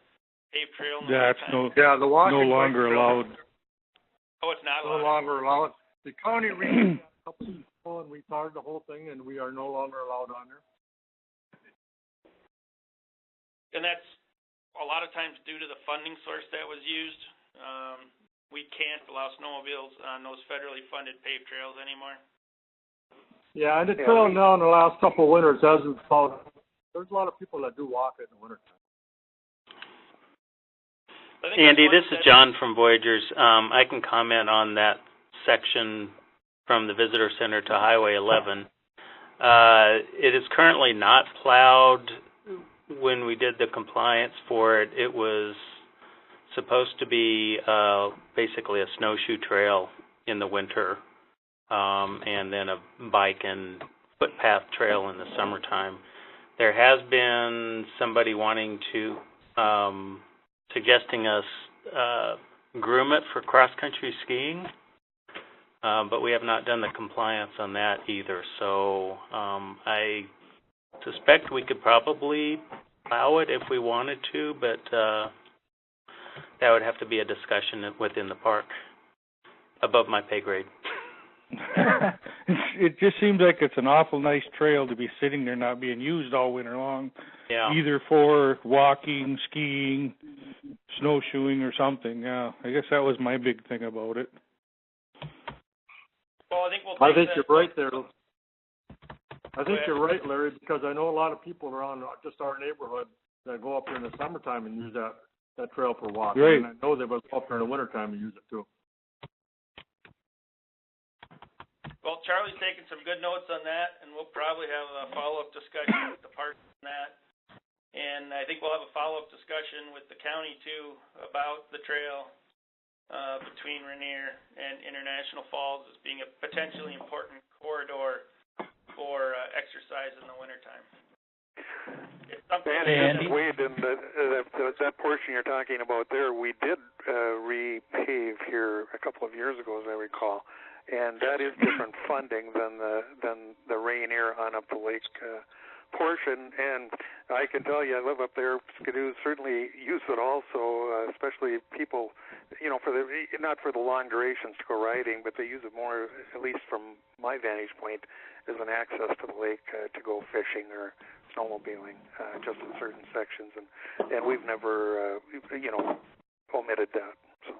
paved trail? that's the walking no longer bike trail allowed. Oh, it's not no allowed. longer allowed. The county reached out a couple of people and retarded the whole thing, and we are no longer allowed on there. And that's a lot of times due to the funding source that was used. We can't allow snowmobiles on those federally funded paved trails anymore. Yeah, and the trail now in the last couple of winters hasn't found. There's a lot of people that do walk it in the wintertime. Andy, this is John from Voyagers. I can comment on that section from the visitor center to Highway 11. It is currently not plowed. When we did the compliance for it, it was supposed to be basically a snowshoe trail in the winter, and then a bike and footpath trail in the summertime. There has been somebody wanting to, suggesting us groom it for cross-country skiing, but we have not done the compliance on that either. So I suspect we could probably plow it if we wanted to, but that would have to be a discussion within the park, above my pay grade. It just seems like it's an awful nice trail to be sitting there not being used all winter long. Yeah. Either for walking, skiing, snowshoeing, or something. Yeah, I guess that was my big thing about it. Well, I think you're right there. I think you're right, Larry, because I know a lot of people around just our neighborhood that go up there in the summertime and use that trail for walking. Right. And I know they will go up there in the wintertime and use it too. Well, Charlie's taking some good notes on that, and we'll probably have a follow-up discussion with the park on that. And I think we'll have a follow-up discussion with the county, too, about the trail between Rainier and International Falls as being a potentially important corridor for exercise in the wintertime. It's something Wade, in that portion you're talking about there, we did repave here a couple of years ago, as I recall. And that is different funding than the Rainier on up the lake portion. And I can tell you, I live up there. Skidoos certainly use it also, especially people, for not for the long durations to go riding, but they use it more, at least from my vantage point, as an access to the lake to go fishing or snowmobiling, just in certain sections. And we've never, omitted that. So.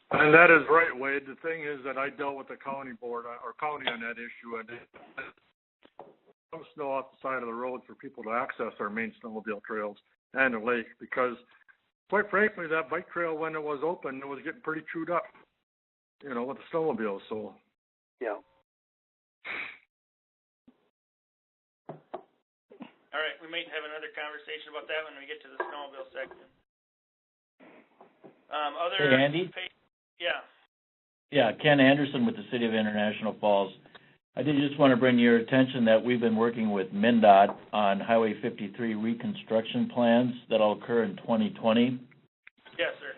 And that is right, Wade. The thing is that I dealt with the county board or county on that issue, and some snow off the side of the road for people to access our main snowmobile trails and the lake, because quite frankly, that bike trail, when it was open, it was getting pretty chewed up, with the snowmobiles. So yeah. All right, we might have another conversation about that when we get to the snowmobile section. Hey, Andy? Yeah. Yeah, Ken Anderson with the City of International Falls. I did just want to bring to your attention that we've been working with MnDOT on Highway 53 reconstruction plans that'll occur in 2020. Yes, sir.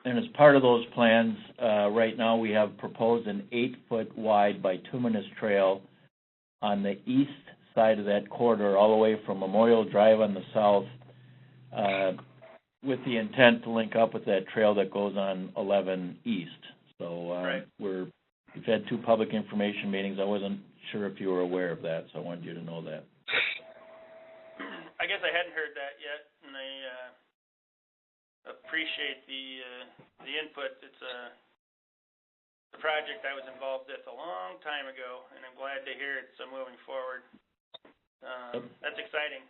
And as part of those plans, right now we have proposed an 8-foot wide bituminous trail on the east side of that corridor, all the way from Memorial Drive on the south, with the intent to link up with that trail that goes on 11 East. So right. We've had 2 public information meetings. I wasn't sure if you were aware of that, so I wanted you to know that. I guess I hadn't heard that yet, and I appreciate the input. It's a project I was involved with a long time ago, and I'm glad to hear it's moving forward. That's exciting.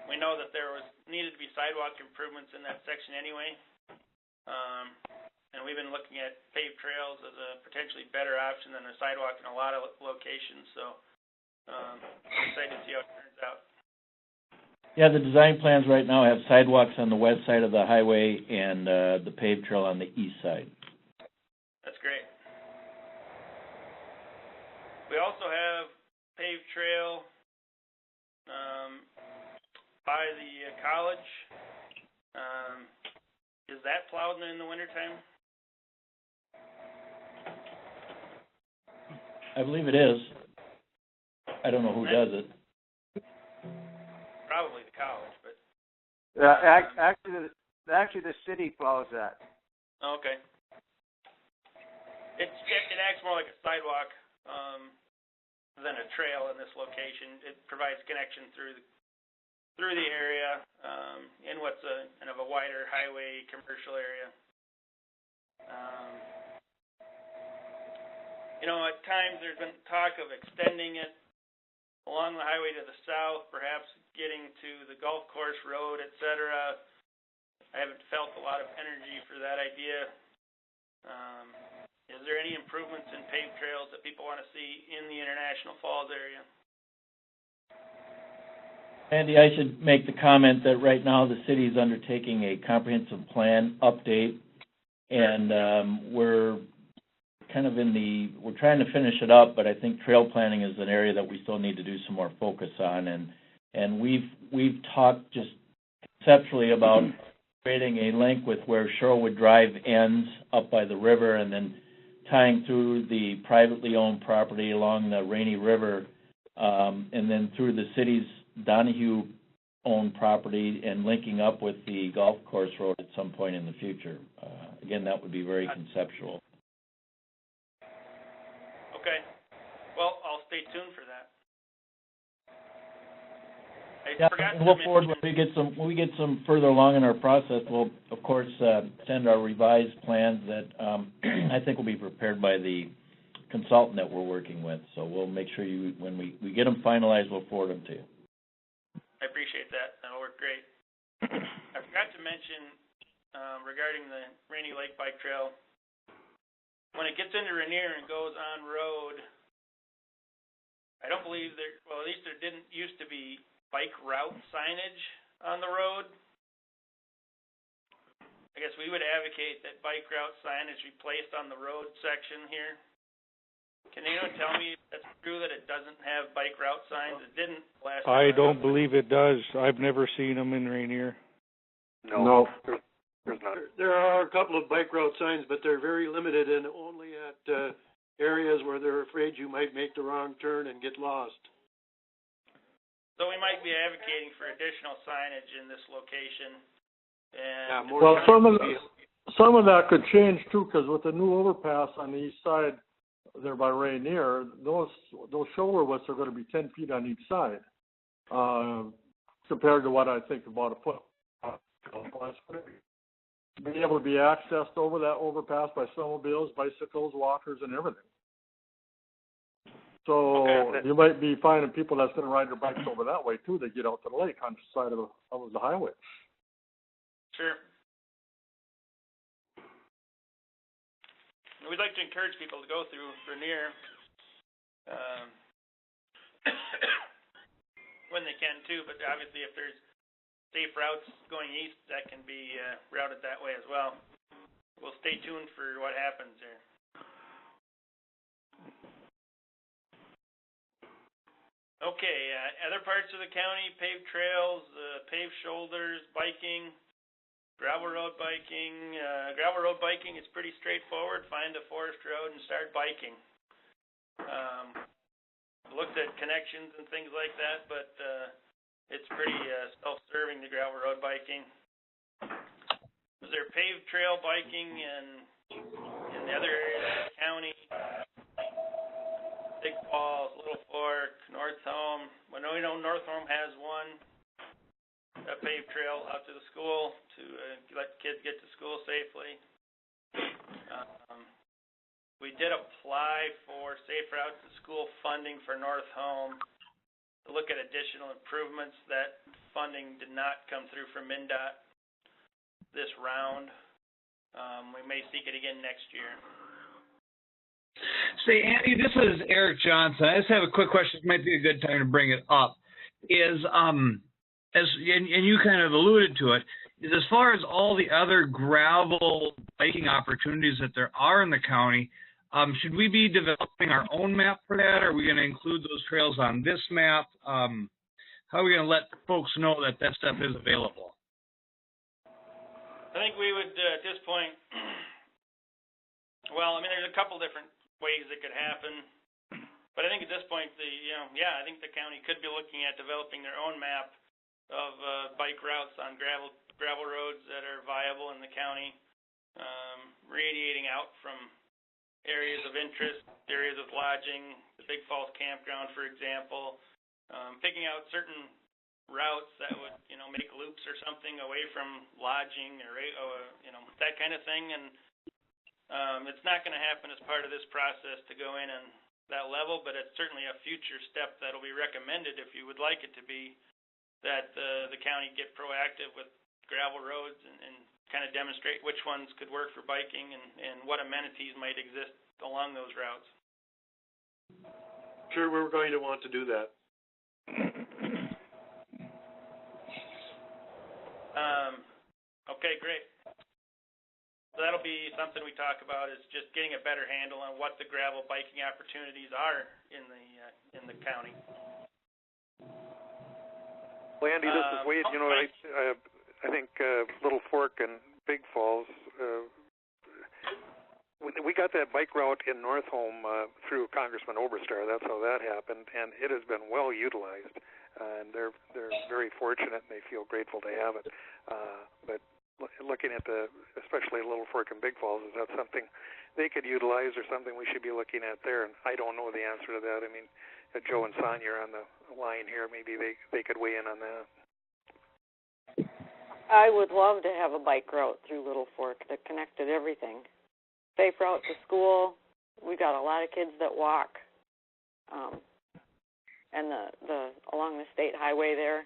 We know that there needed to be sidewalk improvements in that section anyway, and we've been looking at paved trails as a potentially better option than a sidewalk in a lot of locations, so I'm excited to see how it turns out. Yeah, the design plans right now have sidewalks on the west side of the highway and the paved trail on the east side. That's great. We also have paved trail by the college. Is that plowed in the wintertime? I believe it is. I don't know who does it. Probably the college, but actually the city plows that. okay. It acts more like a sidewalk than a trail in this location. It provides connection through the area in what's kind of a wider highway commercial area. At times there's been talk of extending it along the highway to the south, perhaps getting to the golf course road, etc. I haven't felt a lot of energy for that idea. Is there any improvements in paved trails that people want to see in the International Falls area? Andy, I should make the comment that right now the city is undertaking a comprehensive plan update, and we're kind of we're trying to finish it up, but I think trail planning is an area that we still need to do some more focus on, and we've talked just conceptually about creating a link with where Sherwood Drive ends up by the river, and then tying through the privately owned property along the Rainy River, and then through the city's Donahue-owned property and linking up with the golf course road at some point in the future. Again, that would be very conceptual. Okay. Well, I'll stay tuned for that. And we'll forward when we get some further along in our process. We'll of course send our revised plans that I think will be prepared by the consultant that we're working with. So we'll make sure when we get them finalized, we'll forward them to you. I appreciate that. That'll work great. I forgot to mention regarding the Rainy Lake Bike Trail. When it gets into Rainier and goes on road, I don't believe at least there didn't used to be bike route signage on the road. I guess we would advocate that bike route signage be placed on the road section here. Can anyone tell me if that's true that it doesn't have bike route signs? It didn't last time. I don't believe it does. I've never seen them in Rainier. No. There's not. There are a couple of bike route signs, but they're very limited and only at areas where they're afraid you might make the wrong turn and get lost. So we might be advocating for additional signage in this location. And well, some of that could change too, because with the new overpass on the east side there by Rainier, those shoulder widths are going to be 10 feet on each side, compared to what I think about a foot. Being able to be accessed over that overpass by snowmobiles, bicycles, walkers, and everything. So you might be finding people that's going to ride their bikes over that way too. They get out to the lake on the side of the highway. Sure. We'd like to encourage people to go through Rainier when they can too, but obviously if there's safe routes going east, that can be routed that way as well. We'll stay tuned for what happens there. Okay, other parts of the county, paved trails, paved shoulders, biking, gravel road biking. Gravel road biking is pretty straightforward. Find a forest road and start biking. Looked at connections and things like that, but it's pretty self-serving, the gravel road biking. Was there paved trail biking in the other areas of the county? Big Falls, Little Fork, North Home. Well, we know North Home has one, a paved trail out to the school to let kids get to school safely. We did apply for Safe Routes to School funding for North Home to look at additional improvements. That funding did not come through from MnDOT this round. We may seek it again next year. Say, Andy, this is Eric Johnson. I just have a quick question. It might be a good time to bring it up. And you kind of alluded to it, is as far as all the other gravel biking opportunities that there are in the county, should we be developing our own map for that? Are we going to include those trails on this map? how are we going to let folks know that that stuff is available? I think we would, at this point, well, I mean, there's a couple different ways it could happen, but I think at this point, I think the county could be looking at developing their own map of bike routes on gravel roads that are viable in the county, radiating out from areas of interest, areas of lodging, the Big Falls Campground, for example, picking out certain routes that would, make loops or something away from lodging or, that kind of thing. And it's not going to happen as part of this process to go in on that level, but it's certainly a future step that'll be recommended if you would like it to be, that the county get proactive with gravel roads and kind of demonstrate which ones could work for biking and what amenities might exist along those routes. Sure, we're going to want to do that. Okay, great. So that'll be something we talk about, is just getting a better handle on what the gravel biking opportunities are in the county. Well, Andy, this is Wade. I think Little Fork and Big Falls, we got that bike route in Northholm through Congressman Oberstar. That's how that happened, and it has been well utilized. And they're very fortunate, and they feel grateful to have it. But looking at especially Little Fork and Big Falls, is that something they could utilize or something we should be looking at there? And I don't know the answer to that. I mean, Joe and Sonia are on the line here. Maybe they could weigh in on that. I would love to have a bike route through Little Fork that connected everything. Safe route to school. We got a lot of kids that walk. And the along the state highway there,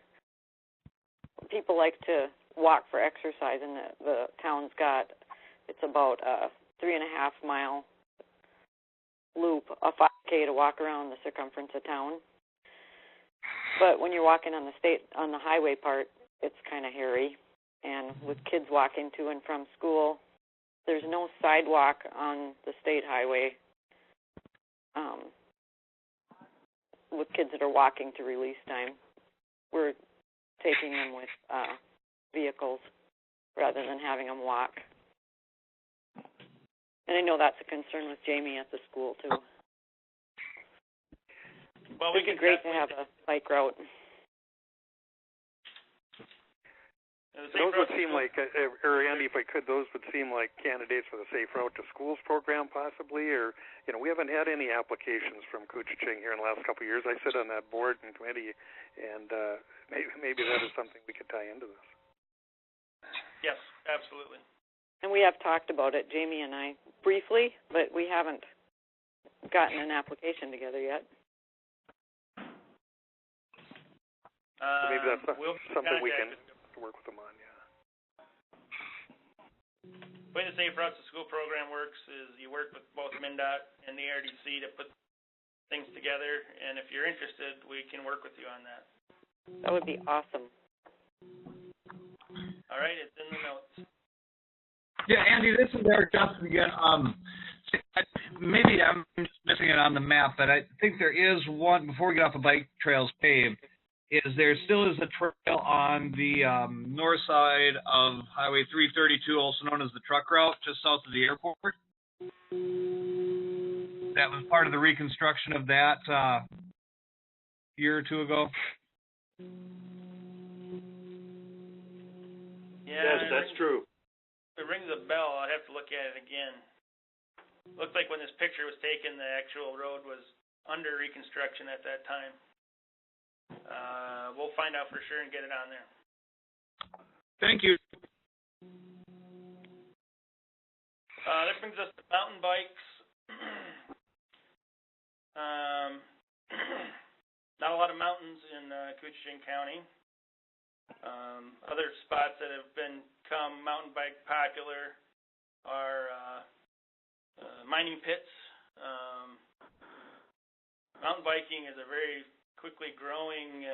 people like to walk for exercise, and the town's got, it's about a 3.5 mile loop, a 5K to walk around the circumference of town. But when you're walking on the highway part, it's kind of hairy. And with kids walking to and from school, there's no sidewalk on the state highway with kids that are walking to release time. We're taking them with vehicles rather than having them walk. And I know that's a concern with Jamie at the school, too. Well, it'd be great to have a bike route. Those would seem like, or Andy, if I could, those would seem like candidates for the Safe Route to Schools program, possibly, or, we haven't had any applications from Koochiching here in the last couple of years. I sit on that board and committee, and maybe that is something we could tie into this. Yes, absolutely. And we have talked about it, Jamie and I, briefly, but we haven't gotten an application together yet. So maybe that's something we can work with them on, yeah. The way the Safe Routes to School program works is you work with both MnDOT and the ARDC to put things together, and if you're interested, we can work with you on that. That would be awesome. All right, it's in the notes. Yeah, Andy, this is Eric Johnson again. Maybe I'm just missing it on the map, but I think there is one, before we get off the bike trails paved, there still is a trail on the north side of Highway 332, also known as the truck route, just south of the airport. That was part of the reconstruction of that year or two ago. Yeah, yes, that's true. It rings a bell. I'd have to look at it again. Looks like when this picture was taken, the actual road was under reconstruction at that time. We'll find out for sure and get it on there. Thank you. That brings us to mountain bikes. Not a lot of mountains in Koochiching County. Other spots that have become mountain bike popular are mining pits. Mountain biking is a very quickly growing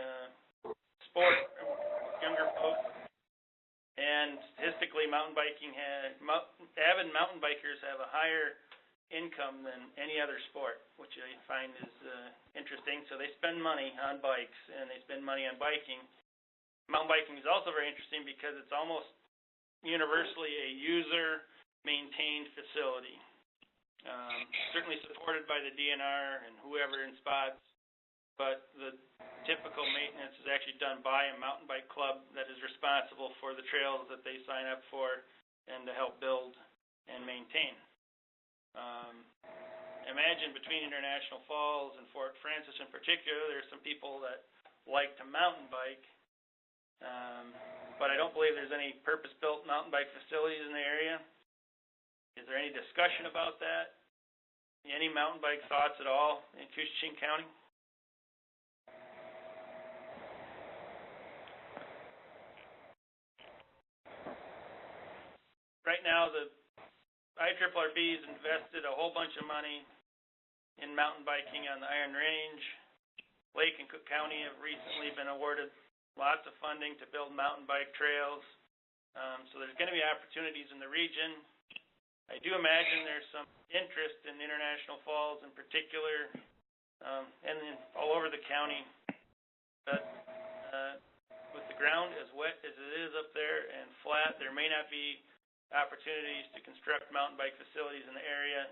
sport among younger folks, and statistically, avid mountain bikers have a higher income than any other sport, which I find is interesting. interesting. So they spend money on bikes and they spend money on biking. Mountain biking is also very interesting because it's almost universally a user-maintained facility. Certainly supported by the DNR and whoever in spots, but the typical maintenance is actually done by a mountain bike club that is responsible for the trails that they sign up for and to help build and maintain. Imagine between International Falls and Fort Francis in particular, there's some people that like to mountain bike, but I don't believe there's any purpose-built mountain bike facilities in the area. Is there any discussion about that? Any mountain bike thoughts at all in Koochiching County? Right now, the IRRB has invested a whole bunch of money in mountain biking on the Iron Range. Lake and Cook County have recently been awarded lots of funding to build mountain bike trails. So there's going to be opportunities in the region. I do imagine there's some interest in International Falls in particular, and then all over the county. But with the ground as wet as it is up there and flat, there may not be opportunities to construct mountain bike facilities in the area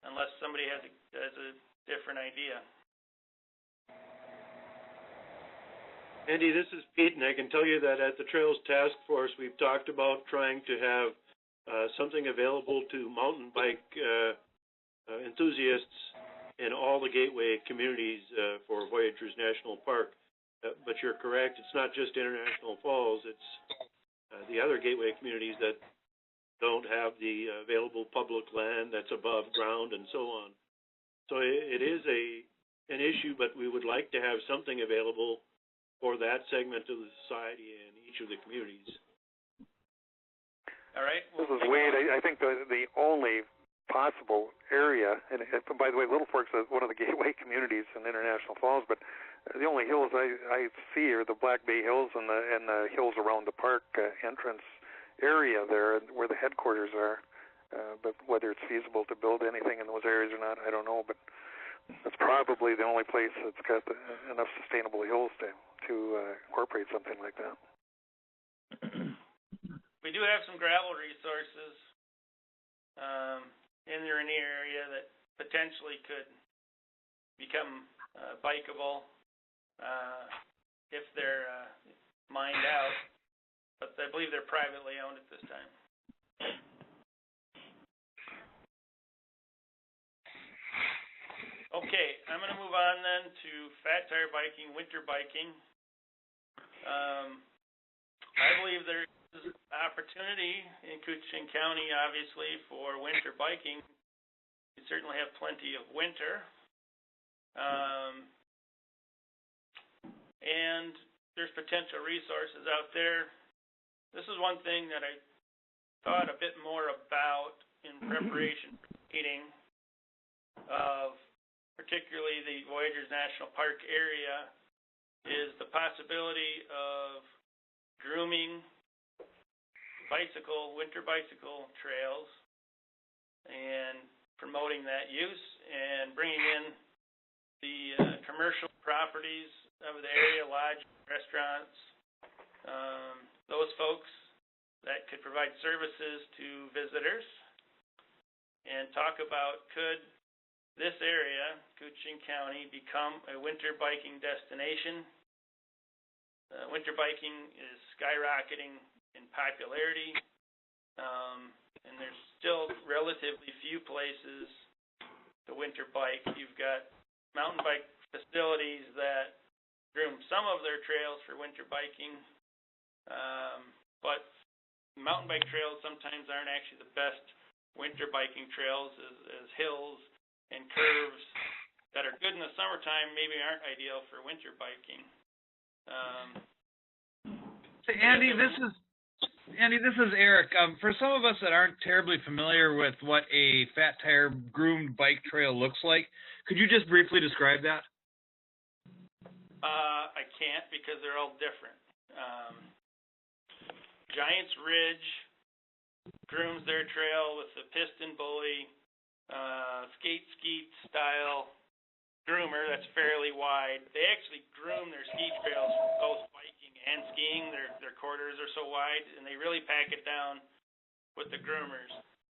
unless somebody has a different idea. Andy, this is Pete, and I can tell you that at the Trails Task Force, we've talked about trying to have something available to mountain bike enthusiasts in all the gateway communities for Voyageurs National Park. But you're correct, it's not just International Falls, it's the other gateway communities that don't have the available public land that's above ground and so on. So it is an issue, but we would like to have something available for that segment of the society in each of the communities. All right. This is Wade. I think the only possible area, and by the way, Little Fork's one of the gateway communities in International Falls, but the only hills I see are the Black Bay Hills and the hills around the park entrance area there where the headquarters are. But whether it's feasible to build anything in those areas or not, I don't know. But that's probably the only place that's got enough sustainable hills to incorporate something like that. We do have some gravel resources in the Rainier area that potentially could become bikeable if they're mined out, but I believe they're privately owned at this time. Okay, I'm going to move on then to fat tire biking, winter biking. I believe there is opportunity in Koochiching County, obviously, for winter biking. We certainly have plenty of winter. And there's potential resources out there. This is one thing that I thought a bit more about in preparation for the meeting of particularly the Voyageurs National Park area is the possibility of grooming winter bicycle trails and promoting that use and bringing in the commercial properties of the area, lodge, restaurants, those folks that could provide services to visitors, and talk about could this area, Koochiching County, become a winter biking destination. Winter biking is skyrocketing in popularity, and there's still relatively few places to winter bike. You've got mountain bike facilities that groom some of their trails for winter biking, but mountain bike trails sometimes aren't actually the best winter biking trails, as hills and curves that are good in the summertime maybe aren't ideal for winter biking. So Andy, this is Eric. For some of us that aren't terribly familiar with what a fat tire groomed bike trail looks like, could you just briefly describe that? I can't because they're all different. Giants Ridge grooms their trail with a piston bully, skate skeet style groomer that's fairly wide. They actually groom their ski trails for both biking and skiing. Their corridors are so wide, and they really pack it down with the groomers.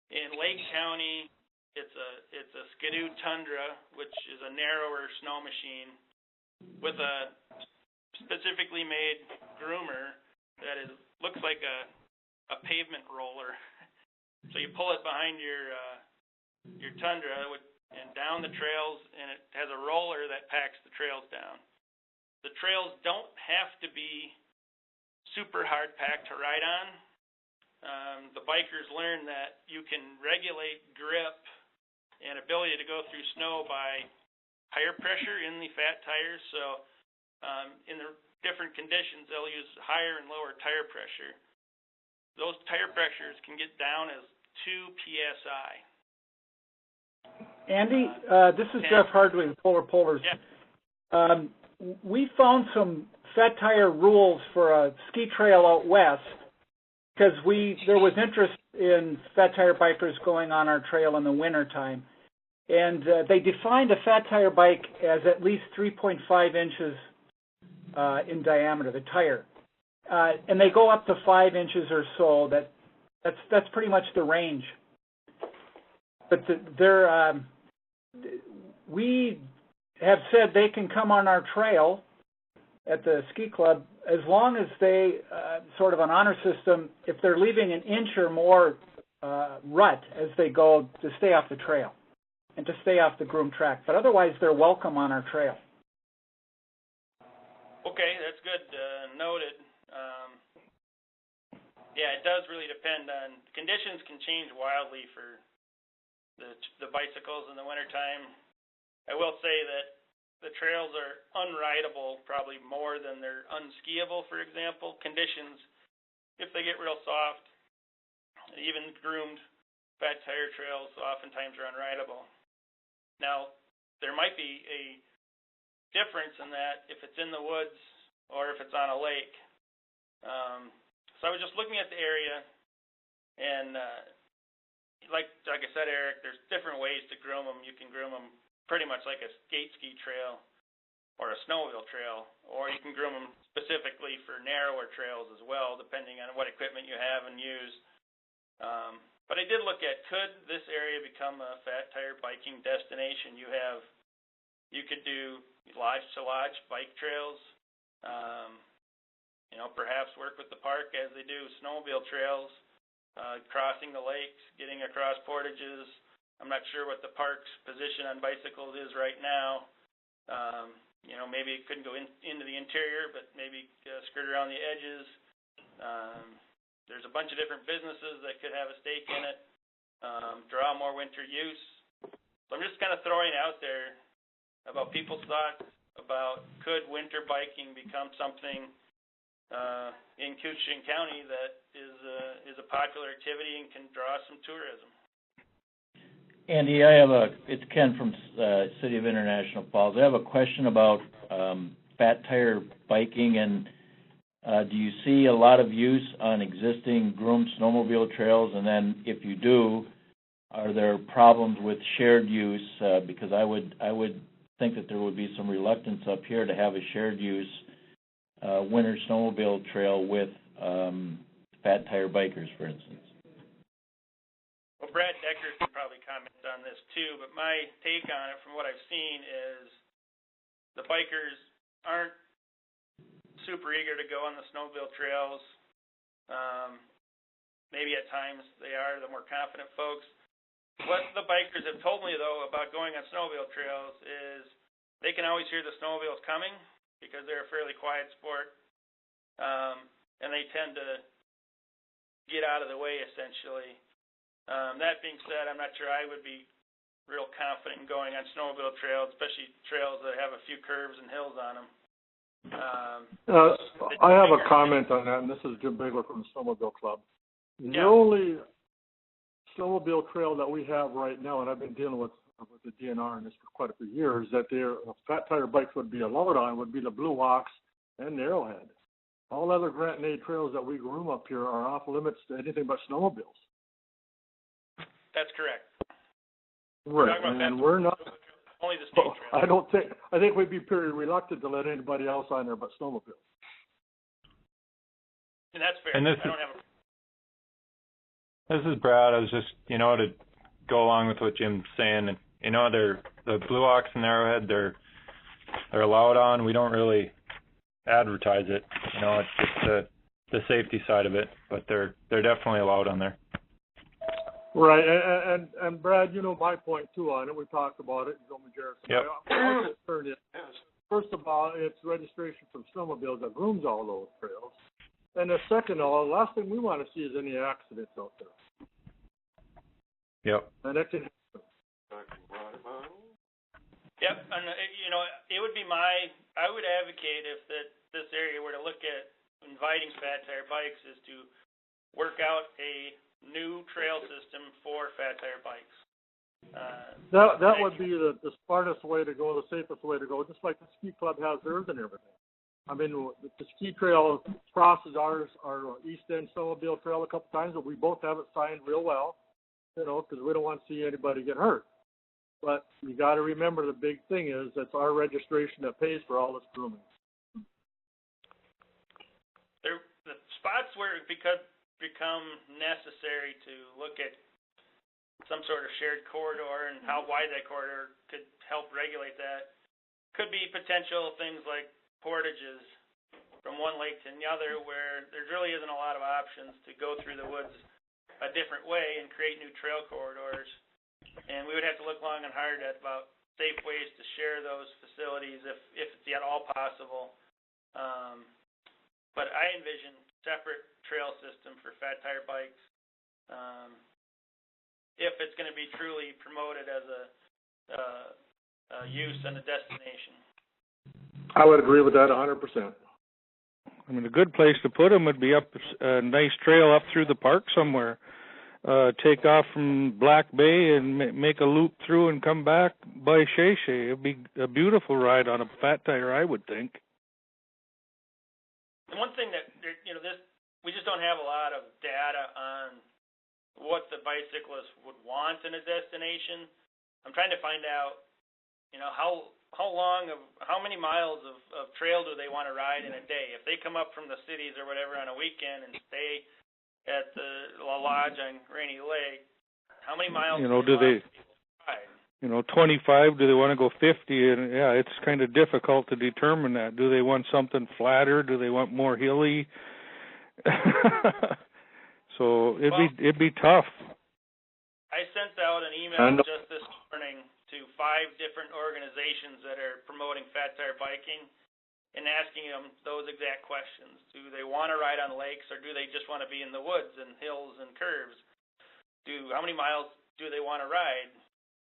In Lake County, it's a Skidoo Tundra, which is a narrower snow machine with a specifically made groomer that looks like a pavement roller. So you pull it behind your Tundra and down the trails, and it has a roller that packs the trails down. The trails don't have to be super hard packed to ride on. The bikers learn that you can regulate grip and ability to go through snow by tire pressure in the fat tires. So in the different conditions, they'll use higher and lower tire pressure. Those tire pressures can get down as 2 psi. Andy, this is Jeff Hardwing, Polar Polars. Yeah. We found some fat tire rules for a ski trail out west because there was interest in fat tire bikers going on our trail in the winter time. And they defined a fat tire bike as at least 3.5 inches in diameter, the tire. And they go up to 5 inches or so. That's pretty much the range. But we have said they can come on our trail at the ski club as long as they sort of an honor system, if they're leaving an inch or more rut as they go, to stay off the trail and to stay off the groomed track. But otherwise, they're welcome on our trail. Okay, that's good. Noted. Yeah, it does really depend on conditions. Can change wildly for the bicycles in the wintertime. I will say that the trails are unrideable probably more than they're unskiable, for example. Conditions, if they get real soft, even groomed fat tire trails oftentimes are unrideable. Now, there might be a difference in that if it's in the woods or if it's on a lake. So I was just looking at the area, and like I said, Eric, there's different ways to groom them. You can groom them pretty much like a skate ski trail or a snowmobile trail, or you can groom them specifically for narrower trails as well, depending on what equipment you have and use. But I did look at, could this area become a fat tire biking destination? You could do lodge-to-lodge bike trails, perhaps work with the park as they do snowmobile trails, crossing the lakes, getting across portages. I'm not sure what the park's position on bicycles is right now. Maybe it couldn't go into the interior, but maybe skirt around the edges. There's a bunch of different businesses that could have a stake in it, draw more winter use. So I'm just kind of throwing out there about people's thoughts about could winter biking become something in Koochiching County that is a popular activity and can draw some tourism. Andy, it's Ken from City of International Falls. I have a question about fat tire biking, and do you see a lot of use on existing groomed snowmobile trails? And then if you do, are there problems with shared use? Because I would think that there would be some reluctance up here to have a shared use winter snowmobile trail with fat tire bikers, for instance. Well, Brad Decker can probably comment on this too, but my take on it from what I've seen is the bikers aren't super eager to go on the snowmobile trails. Maybe at times they are the more confident folks. What the bikers have told me, though, about going on snowmobile trails is they can always hear the snowmobiles coming because they're a fairly quiet sport, and they tend to get out of the way, essentially. That being said, I'm not sure I would be real confident in going on snowmobile trails, especially trails that have a few curves and hills on them. I have a comment on that, and this is Jim Bigler from the Snowmobile Club. The only snowmobile trail that we have right now, and I've been dealing with the DNR on this for quite a few years, that their fat tire bikes would be allowed on would be the Blue Ox and the Arrowhead. All other grant and aid trails that we groom up here are off limits to anything but snowmobiles. That's correct. Right, and we're not. Only the state trails. I think we'd be pretty reluctant to let anybody else on there but snowmobiles. And that's fair. And this is Brad. I was just, to go along with what Jim's saying, and the Blue Ox and Arrowhead, they're allowed on. We don't really advertise it. It's just the safety side of it, but they're definitely allowed on there. Right, and Brad, my point too on it. We talked about it. Yep. My concern is, first of all, it's registration from snowmobiles that grooms all those trails, and the second of all, the last thing we want to see is any accidents out there. Yep. And that can happen. Yep, and it would be I would advocate if this area were to look at inviting fat tire bikes is to work out a new trail system for fat tire bikes. That would be the smartest way to go, the safest way to go, just like the ski club has theirs and everything. I mean, the ski trail crosses our East End snowmobile trail a couple times, but we both have it signed real well, because we don't want to see anybody get hurt. But you got to remember the big thing is it's our registration that pays for all this grooming. The spots where it become necessary to look at some sort of shared corridor and how wide that corridor could help regulate that could be potential things like portages from one lake to the other, where there really isn't a lot of options to go through the woods a different way and create new trail corridors. And we would have to look long and hard at about safe ways to share those facilities if it's at all possible. But I envision separate trail system for fat tire bikes if it's going to be truly promoted as a use and a destination. I would agree with that 100%. I mean, a good place to put them would be up a nice trail up through the park somewhere. Take off from Black Bay and make a loop through and come back by Shea Shea. It'd be a beautiful ride on a fat tire, I would think. And one thing that, we just don't have a lot of data on what the bicyclist would want in a destination. I'm trying to find out, how many miles of trail do they want to ride in a day? If they come up from the cities or whatever on a weekend and stay at the lodge on Rainy Lake, how many miles do they ride? 25, do they want to go 50? And yeah, it's kind of difficult to determine that. Do they want something flatter? Do they want more hilly? So it'd be tough. I sent out an email just this morning to 5 different organizations that are promoting fat tire biking and asking them those exact questions. Do they want to ride on lakes, or do they just want to be in the woods and hills and curves? How many miles do they want to ride?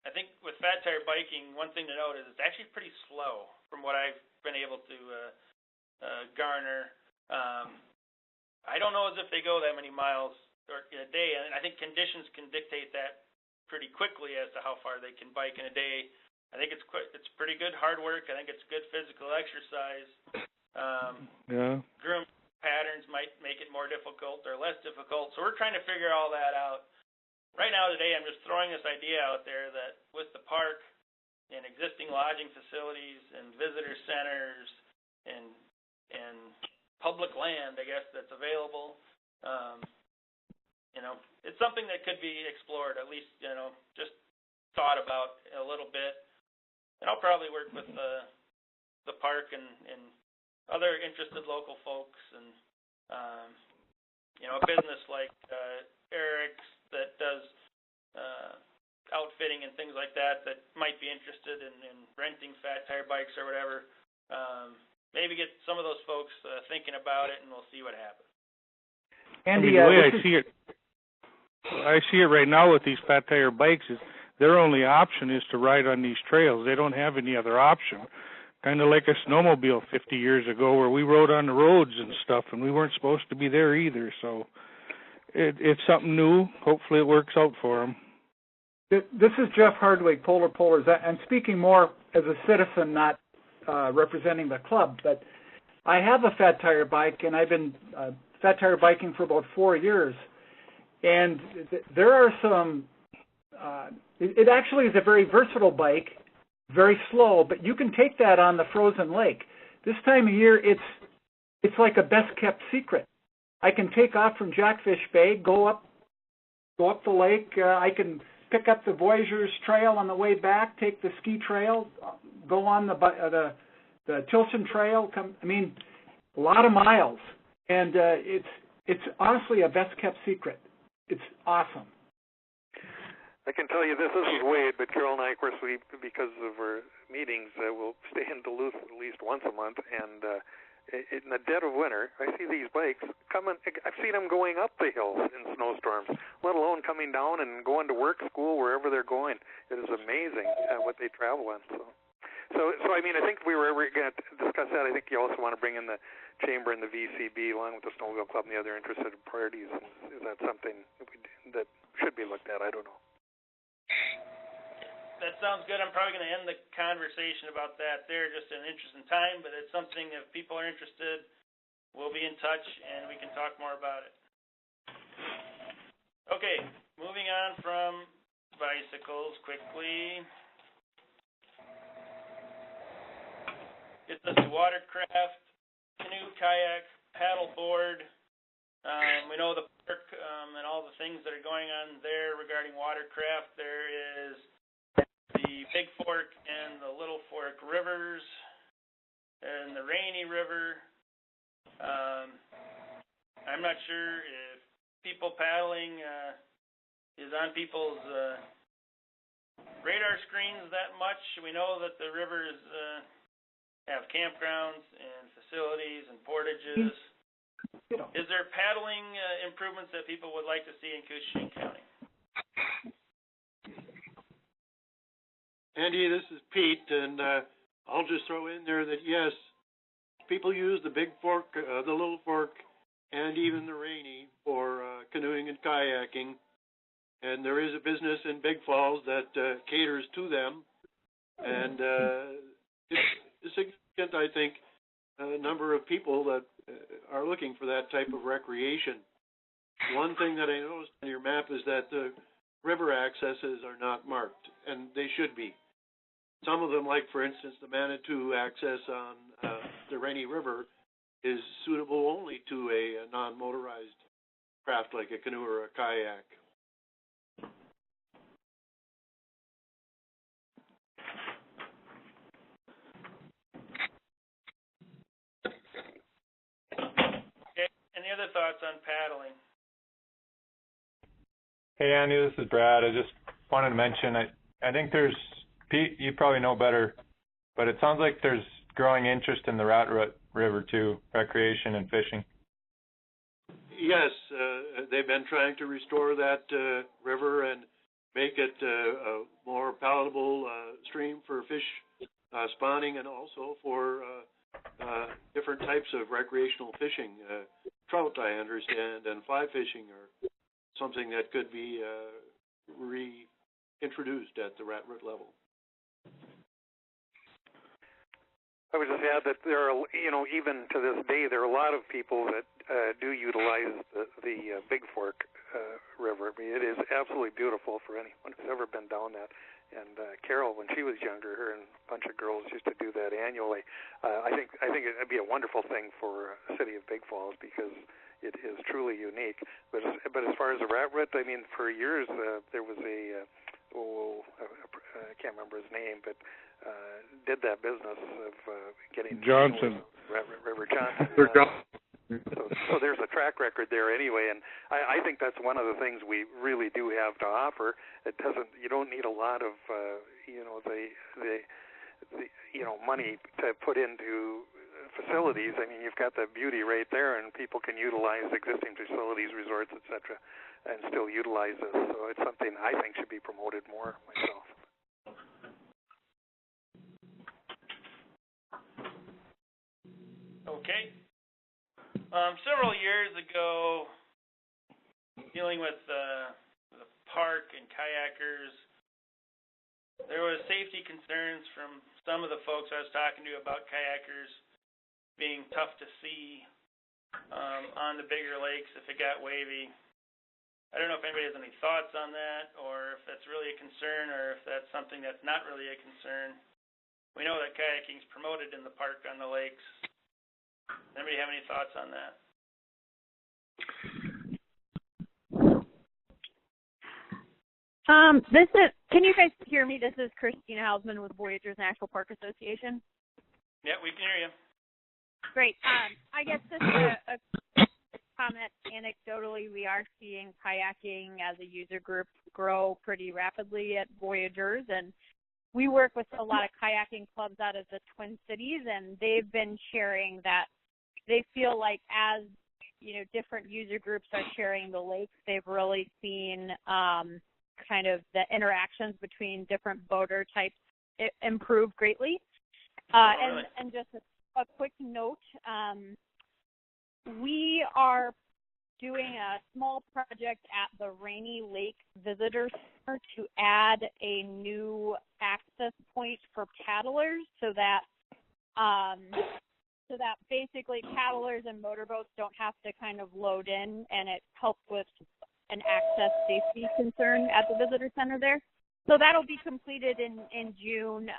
I think with fat tire biking, one thing to note is it's actually pretty slow from what I've been able to garner. I don't know as if they go that many miles in a day, and I think conditions can dictate that pretty quickly as to how far they can bike in a day. I think it's pretty good hard work. I think it's good physical exercise. Groom patterns might make it more difficult or less difficult, so we're trying to figure all that out. Right now today, I'm just throwing this idea out there that with the park and existing lodging facilities and visitor centers and public land, I guess, that's available, it's something that could be explored, at least, just thought about a little bit. And I'll probably work with the park and other interested local folks and, a business like Eric's that does outfitting and things like that might be interested in renting fat tire bikes or whatever. Maybe get some of those folks thinking about it, and we'll see what happens. Andy, the way I see it right now with these fat tire bikes is their only option is to ride on these trails. They don't have any other option. Kind of like a snowmobile 50 years ago where we rode on the roads and stuff, and we weren't supposed to be there either. So it's something new. Hopefully it works out for them. This is Jeff Hardwick, Polar Polars. I'm speaking more as a citizen, not representing the club, but I have a fat tire bike, and I've been fat tire biking for about 4 years. And there are some, it actually is a very versatile bike, very slow, but you can take that on the frozen lake. This time of year, it's like a best-kept secret. I can take off from Jackfish Bay, go up the lake. I can pick up the Voyageurs Trail on the way back, take the ski trail, go on the Tilson Trail. A lot of miles, and it's honestly a best-kept secret. It's awesome. I can tell you this is Wade, but Carol and I, of course, because of our meetings, we'll stay in Duluth at least once a month, and in the dead of winter, I see these bikes coming. I've seen them going up the hills in snowstorms, let alone coming down and going to work, school, wherever they're going. It is amazing what they travel on. So I mean, I think if we were ever going to discuss that, I think you also want to bring in the Chamber and the VCB along with the Snowmobile Club and the other interested parties. Is that something that should be looked at? I don't know. That sounds good. I'm probably going to end the conversation about that there, just in interest in time, but it's something, if people are interested, we'll be in touch and we can talk more about it. Okay, moving on from bicycles quickly. It's us to watercraft, canoe, kayak, paddleboard. We know the park and all the things that are going on there regarding watercraft. There is the Big Fork and the Little Fork rivers and the Rainy River. I'm not sure if people paddling is on people's radar screens that much. We know that the rivers have campgrounds and facilities and portages. Is there paddling improvements that people would like to see in Koochiching County? Andy, this is Pete, and I'll just throw in there that, yes, people use the Big Fork, the Little Fork, and even the Rainy for canoeing and kayaking, and there is a business in Big Falls that caters to them, and it's significant, I think, number of people that are looking for that type of recreation. One thing that I noticed on your map is that the river accesses are not marked, and they should be. Some of them, like, for instance, the Manitou access on the Rainy River is suitable only to a non-motorized craft like a canoe or a kayak. Okay. Any other thoughts on paddling? Hey, Andy, this is Brad. I just wanted to mention, I think there's, Pete, you probably know better, but it sounds like there's growing interest in the Rat River too, recreation and fishing. Yes, they've been trying to restore that river and make it a more palatable stream for fish spawning and also for different types of recreational fishing. Trout, I understand, and fly fishing are something that could be reintroduced at the Rat Root level. I would just add that there are, even to this day, there are a lot of people that do utilize the Big Fork River. I mean, it is absolutely beautiful for anyone who's ever been down that. And Carol, when she was younger, her and a bunch of girls used to do that annually. I think it'd be a wonderful thing for the city of Big Falls because it is truly unique. But as far as the Rat Root, I mean, for years there was I can't remember his name, but did that business of getting Johnson. River Johnson. So there's a track record there anyway, and I think that's one of the things we really do have to offer. You don't need a lot of money to put into facilities. I mean, you've got the beauty right there, and people can utilize existing facilities, resorts, etc., and still utilize this. So it's something I think should be promoted more myself. Okay. Several years ago, dealing with the park and kayakers, there was safety concerns from some of the folks I was talking to about kayakers being tough to see on the bigger lakes if it got wavy. I don't know if anybody has any thoughts on that, or if that's really a concern, or if that's something that's not really a concern. we know that kayaking's promoted in the park on the lakes. Anybody have any thoughts on that? Can you guys hear me? This is Christina Hausman with Voyagers National Park Association. Yeah, we can hear you. Great. I guess just a comment. Anecdotally, we are seeing kayaking as a user group grow pretty rapidly at Voyagers, and we work with a lot of kayaking clubs out of the Twin Cities, and they've been sharing that they feel like as, you know, different user groups are sharing the lakes, they've really seen kind of the interactions between different boater types improve greatly. And just a quick note, we are doing a small project at the Rainy Lake Visitor Center to add a new access point for paddlers so that basically paddlers and motorboats don't have to kind of load in, and it helps with an access safety concern at the visitor center there. So that'll be completed in June.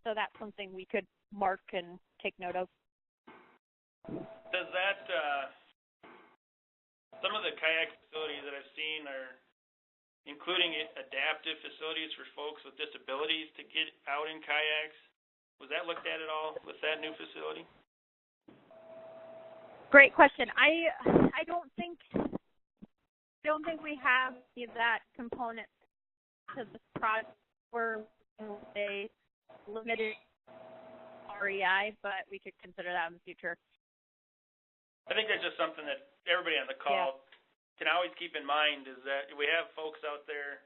So that's something we could mark and take note of. Does that, some of the kayak facilities that I've seen are including adaptive facilities for folks with disabilities to get out in kayaks. Was that looked at all with that new facility? Great question. I don't think we have that component to the project. We're a limited REI, but we could consider that in the future. I think that's just something that everybody on the call can always keep in mind, is that we have folks out there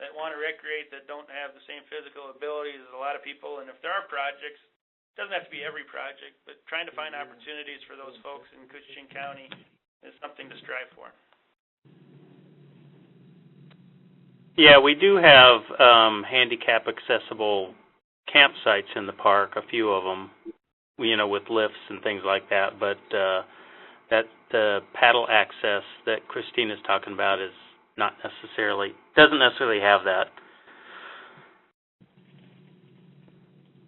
that want to recreate that don't have the same physical abilities as a lot of people, and if there are projects, it doesn't have to be every project, but trying to find opportunities for those folks in Koochiching County is something to strive for. Yeah, we do have handicap accessible campsites in the park, a few of them, you know, with lifts and things like that, but that paddle access that Christina's talking about is doesn't necessarily have that.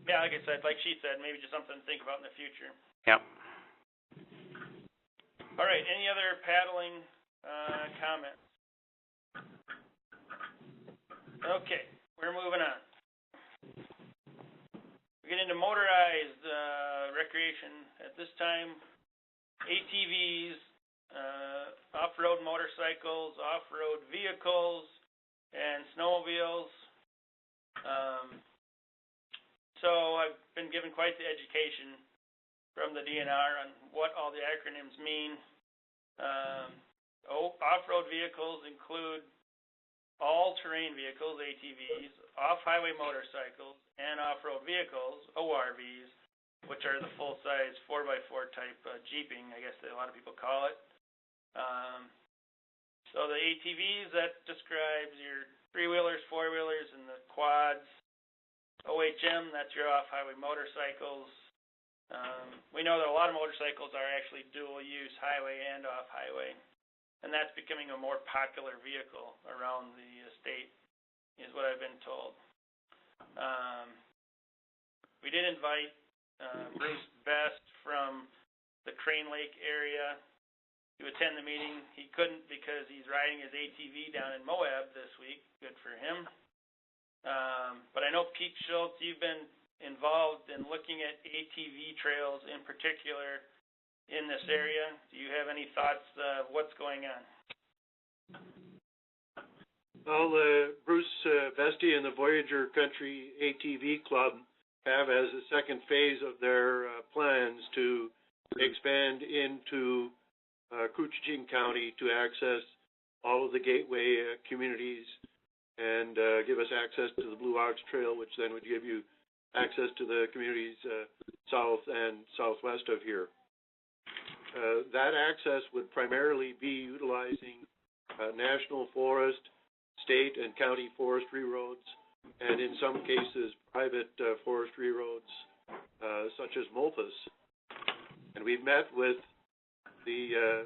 Yeah, like I said, like she said, maybe just something to think about in the future. Yep. All right, any other paddling comments? Okay, we're moving on. We get into motorized recreation. At this time, ATVs, off-road motorcycles, off-road vehicles, and snowmobiles. So I've been given quite the education from the DNR on what all the acronyms mean. Off-road vehicles include all-terrain vehicles, ATVs, off-highway motorcycles, and off-road vehicles, ORVs, which are the full-size 4x4 type jeeping, I guess a lot of people call it. So the ATVs, that describes your three-wheelers, four-wheelers, and the quads. OHM, that's your off-highway motorcycles. We know that a lot of motorcycles are actually dual-use highway and off-highway, and that's becoming a more popular vehicle around the state, is what I've been told. We did invite Bruce Best from the Crane Lake area to attend the meeting. He couldn't because he's riding his ATV down in Moab this week. Good for him. But I know, Pete Schultz, you've been involved in looking at ATV trails in particular in this area. Do you have any thoughts of what's going on? Well, Bruce Vesti and the Voyager Country ATV Club have as a second phase of their plans to expand into Koochiching County to access all of the gateway communities and give us access to the Blue Ox Trail, which then would give you access to the communities south and southwest of here. That access would primarily be utilizing national forest, state and county forestry roads, and in some cases private forestry roads such as Multus. And we've met with the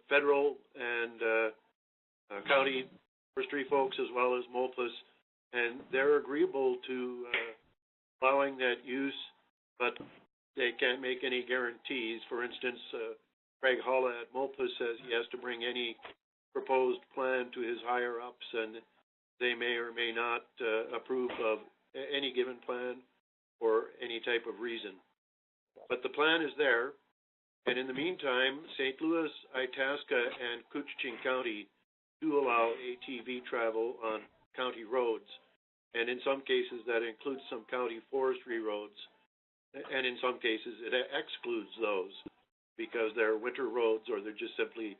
federal and county forestry folks as well as Multus, and they're agreeable to allowing that use, but they can't make any guarantees. For instance, Craig Holla at MOPA says he has to bring any proposed plan to his higher-ups, and they may or may not approve of any given plan for any type of reason. But the plan is there, and in the meantime, St. Louis, Itasca, and Koochiching County do allow ATV travel on county roads, and in some cases that includes some county forestry roads, and in some cases it excludes those because they're winter roads or they're just simply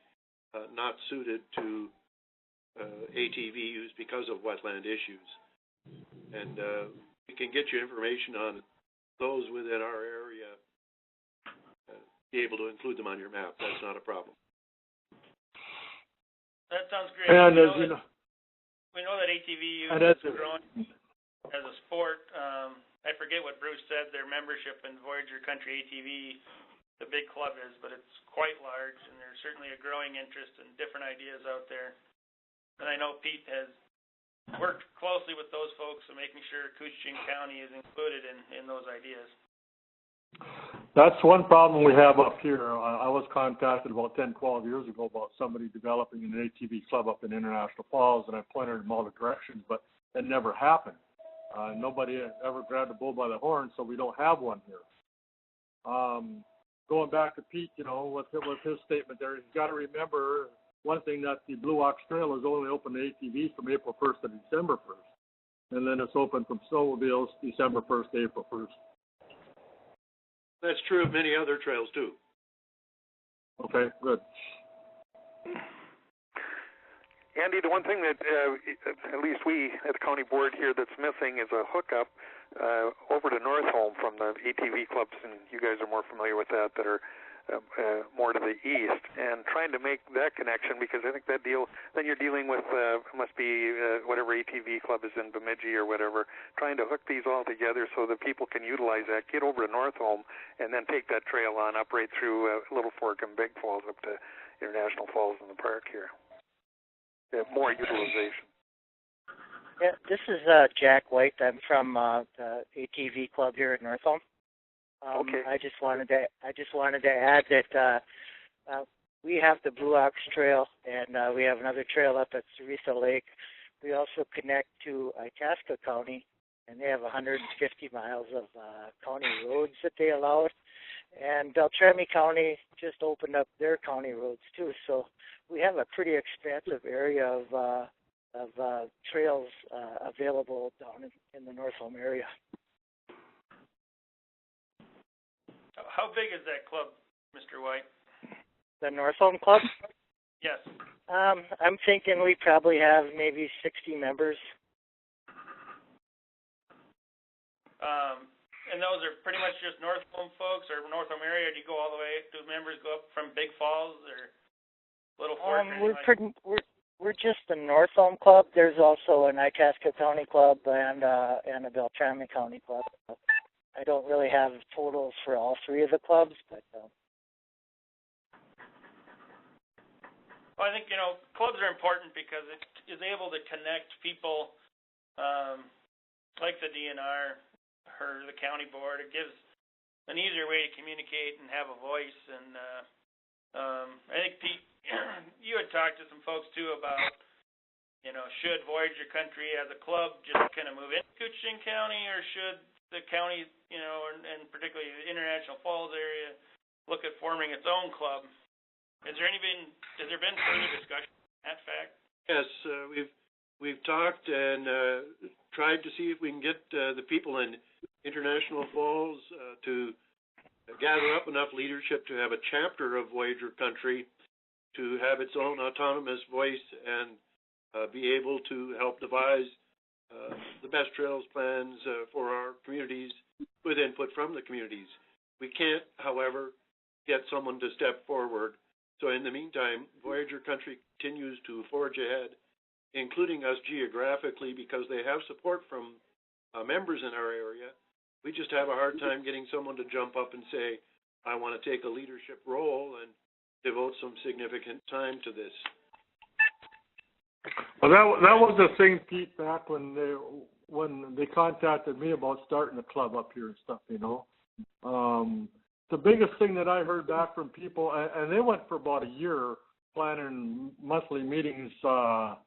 not suited to ATV use because of wetland issues. And we can get you information on those within our area, be able to include them on your map. That's not a problem. That sounds great. And we know that ATV use is growing as a sport. I forget what Bruce said their membership in Voyager Country ATV, the big club is, but it's quite large, and there's certainly a growing interest and different ideas out there. And I know Pete has worked closely with those folks and making sure Koochiching County is included in those ideas. That's one problem we have up here. I was contacted about 10, 12 years ago about somebody developing an ATV club up in International Falls, and I pointed them all the directions, but it never happened. Nobody ever grabbed the bull by the horn, so we don't have one here. Going back to Pete, with his statement there, you've got to remember one thing, that the Blue Ox Trail is only open to ATVs from April 1st to December 1st, and then it's open from snowmobiles December 1st to April 1st. That's true of many other trails too. Okay, good. Andy, the one thing that at least we at the county board here that's missing is a hookup over to Northholm from the ATV clubs, and you guys are more familiar with that are more to the east, and trying to make that connection, because I think that deal, then you're dealing with, must be whatever ATV club is in Bemidji or whatever, trying to hook these all together so that people can utilize that, get over to Northholm, and then take that trail on up right through Little Fork and Big Falls up to International Falls in the park here. More utilization. Yeah, this is Jack White. I'm from the ATV club here at Northholm. Okay. I just wanted to add that we have the Blue Ox Trail, and we have another trail up at Sarissa Lake. We also connect to Itasca County, and they have 150 miles of county roads that they allow. And Beltrami County just opened up their county roads too, so we have a pretty expansive area of trails available down in the Northholm area. How big is that club, Mr. White? The Northholm Club? Yes. I'm thinking we probably have maybe 60 members. And those are pretty much just Northholm folks or Northholm area? Do you go all the way? Do members go up from Big Falls or Little Fork? We're just the Northholm Club. There's also an Itasca County Club and a Beltrami County Club. I don't really have totals for all three of the clubs, but. Well, I think clubs are important because it is able to connect people like the DNR or the county board. It gives an easier way to communicate and have a voice. And I think, Pete, you had talked to some folks too about, should Voyager Country as a club just kind of move into Koochiching County, or should the county, and particularly the International Falls area, look at forming its own club? Has there been further discussion on that fact? Yes, we've talked and tried to see if we can get the people in International Falls to gather up enough leadership to have a chapter of Voyager Country to have its own autonomous voice and be able to help devise the best trails plans for our communities with input from the communities. We can't, however, get someone to step forward. So in the meantime, Voyager Country continues to forge ahead, including us geographically, because they have support from members in our area. We just have a hard time getting someone to jump up and say, I want to take a leadership role and devote some significant time to this. Well, that was the thing, Pete, back when when they contacted me about starting a club up here and stuff, you know. The biggest thing that I heard back from people, and they went for about a year planning monthly meetings out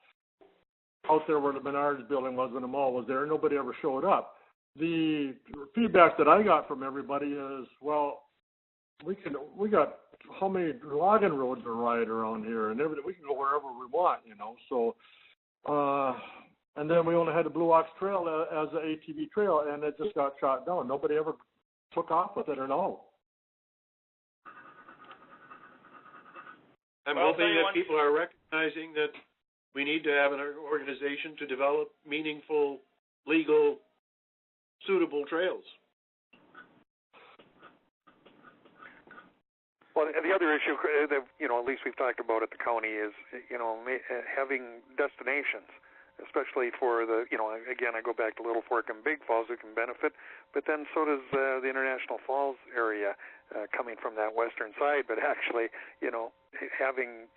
there where the Menards building was when the mall was there. Nobody ever showed up. The feedback that I got from everybody is, well, we got how many logging roads are right around here and everything. We can go wherever we want, you know. So, and then we only had the Blue Ox Trail as an ATV trail, and it just got shot down. Nobody ever took off with it at all. I'm hoping that people are recognizing that we need to have an organization to develop meaningful, legal, suitable trails. Well, the other issue that, you know, at least we've talked about at the county is, you know, having destinations, especially for the, you know, again, I go back to Little Fork and Big Falls, who can benefit, but then so does the International Falls area coming from that western side. But actually, you know, having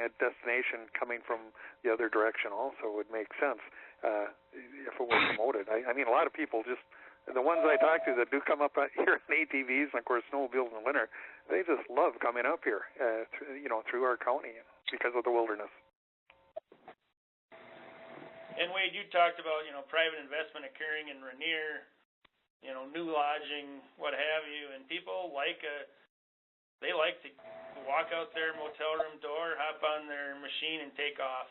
a destination coming from the other direction also would make sense if it were promoted. I mean, a lot of people just, the ones I talk to that do come up here on ATVs and of course snowmobiles in the winter, they just love coming up here, through our county because of the wilderness. And Wade, you talked about, you know, private investment occurring in Rainier, you know, new lodging, what have you, and people they like to walk out their motel room door, hop on their machine, and take off.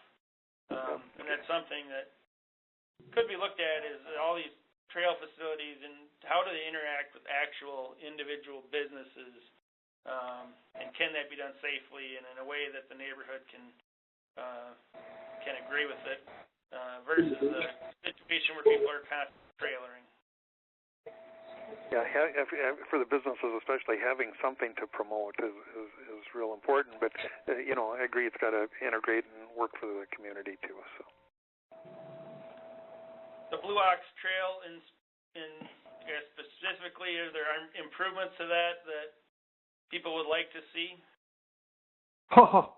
And that's something that could be looked at is all these trail facilities and how do they interact with actual individual businesses, and can that be done safely and in a way that the neighborhood can agree with it, versus a situation where people are constantly trailering. Yeah, for the businesses especially, having something to promote is real important. But I agree it's got to integrate and work for the community too. So the Blue Ox Trail, in I guess specifically, are there improvements to that people would like to see? Oh,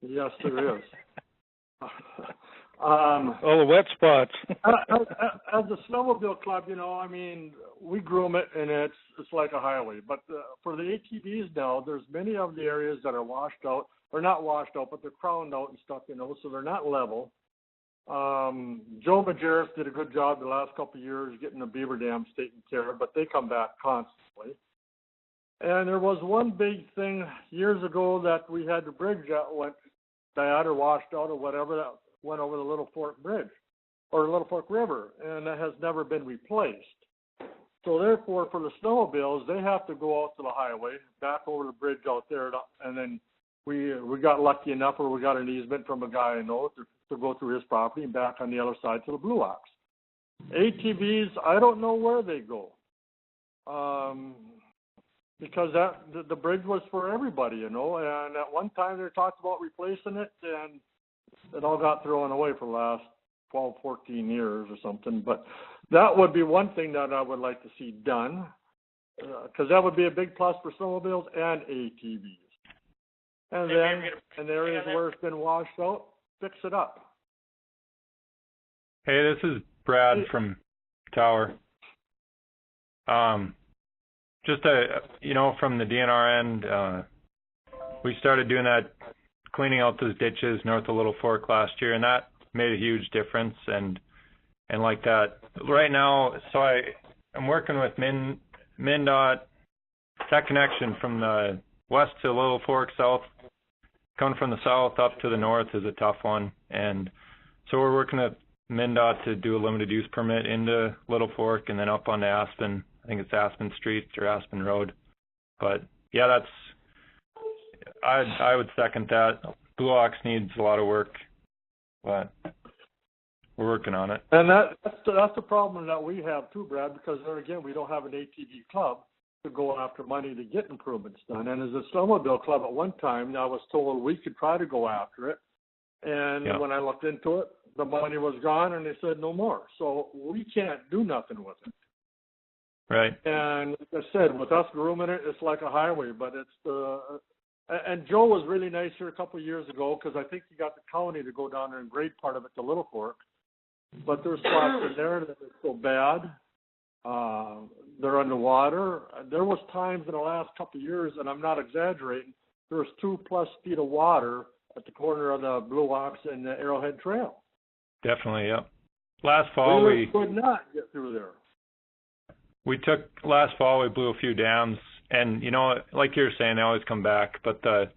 yes, there is. The wet spots. As a snowmobile club, I mean, we groom it and it's like a highway. But for the ATVs now, there's many of the areas that are washed out, or not washed out, but they're crowned out and stuff, so they're not level. Joe Majerus did a good job the last couple of years getting the beaver dams taken care of, but they come back constantly. And there was one big thing years ago that we had the bridge that went bad or washed out or whatever, that went over the Little Fork Bridge or Little Fork River, and that has never been replaced. So therefore, for the snowmobiles, they have to go out to the highway, back over the bridge out there, and then we got lucky enough, or we got an easement from a guy I know to go through his property and back on the other side to the Blue Ox. ATVs, I don't know where they go, because the bridge was for everybody, and at one time they talked about replacing it, and it all got thrown away for the last 12, 14 years or something. But that would be one thing that I would like to see done, because that would be a big plus for snowmobiles and ATVs. And then in areas where it's been washed out, fix it up. Hey, this is Brad from Tower. Just from the DNR end, we started doing that, cleaning out those ditches north of Little Fork last year, and that made a huge difference. And like that, right now, so I'm working with MnDOT. That connection from the west to Little Fork, south, coming from the south up to the north is a tough one. And so we're working with MnDOT to do a limited use permit into Little Fork and then up onto Aspen. I think it's Aspen Street or Aspen Road. But yeah, I would second that. Blue Ox needs a lot of work, but we're working on it. And that's the problem that we have too, Brad, because there again, we don't have an ATV club to go after money to get improvements done. And as a snowmobile club at one time, I was told we could try to go after it. And when I looked into it, the money was gone, and they said no more. So we can't do nothing with it. Right. And like I said, with us grooming it, it's like a highway, but and Joe was really nice here a couple of years ago, because I think he got the county to go down there and grade part of it to Little Fork. but there's spots in there that are so bad. They're underwater. There was times in the last couple of years, and I'm not exaggerating, there was 2+ feet of water at the corner of the Blue Ox and the Arrowhead Trail. Definitely, yeah. Last fall we could not get through there. Last fall we blew a few dams, and you know, like you're saying, they always come back. But the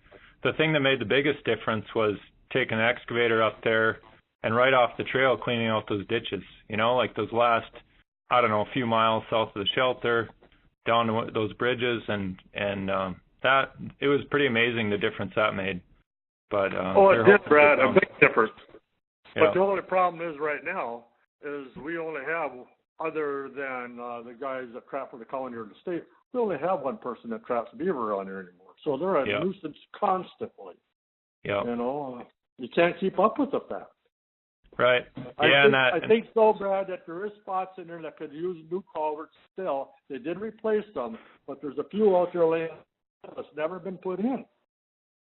thing that made the biggest difference was taking an excavator up there and right off the trail cleaning out those ditches. You know, like those last, I don't know, a few miles south of the shelter, down to those bridges, and that it was pretty amazing the difference that made. But it did, Brad, a big difference. Yeah. But the only problem is right now is we only have, other than the guys that trap for the county or the state, we only have one person that traps beaver on here anymore. So they're a nuisance constantly. Yeah. You know, you can't keep up with the fact. Right. I think so, Brad, that there is spots in there that could use new culverts still. They did replace them, but there's a few out there laying that's never been put in.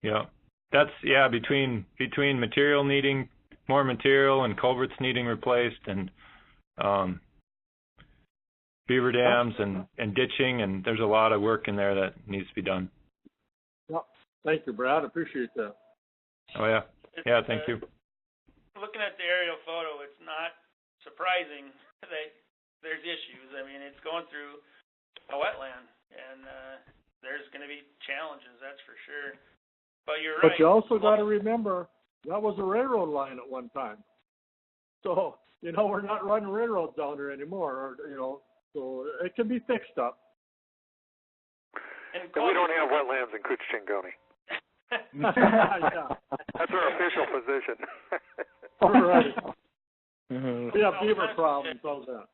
Yeah. That's between material needing more material and culverts needing replaced, and beaver dams and ditching, and there's a lot of work in there that needs to be done. Yeah. Thank you, Brad. Appreciate that. Oh yeah. Yeah, thank you. Looking at the aerial photo, it's not surprising that there's issues. I mean, it's going through a wetland, and there's going to be challenges, that's for sure. But you're right. But you also got to remember, that was a railroad line at one time. So, you know, we're not running railroads down there anymore, or, you know, so it can be fixed up. And we don't have wetlands in Koochiching County. Yeah. That's our official position. Right. We have beaver problems, all that.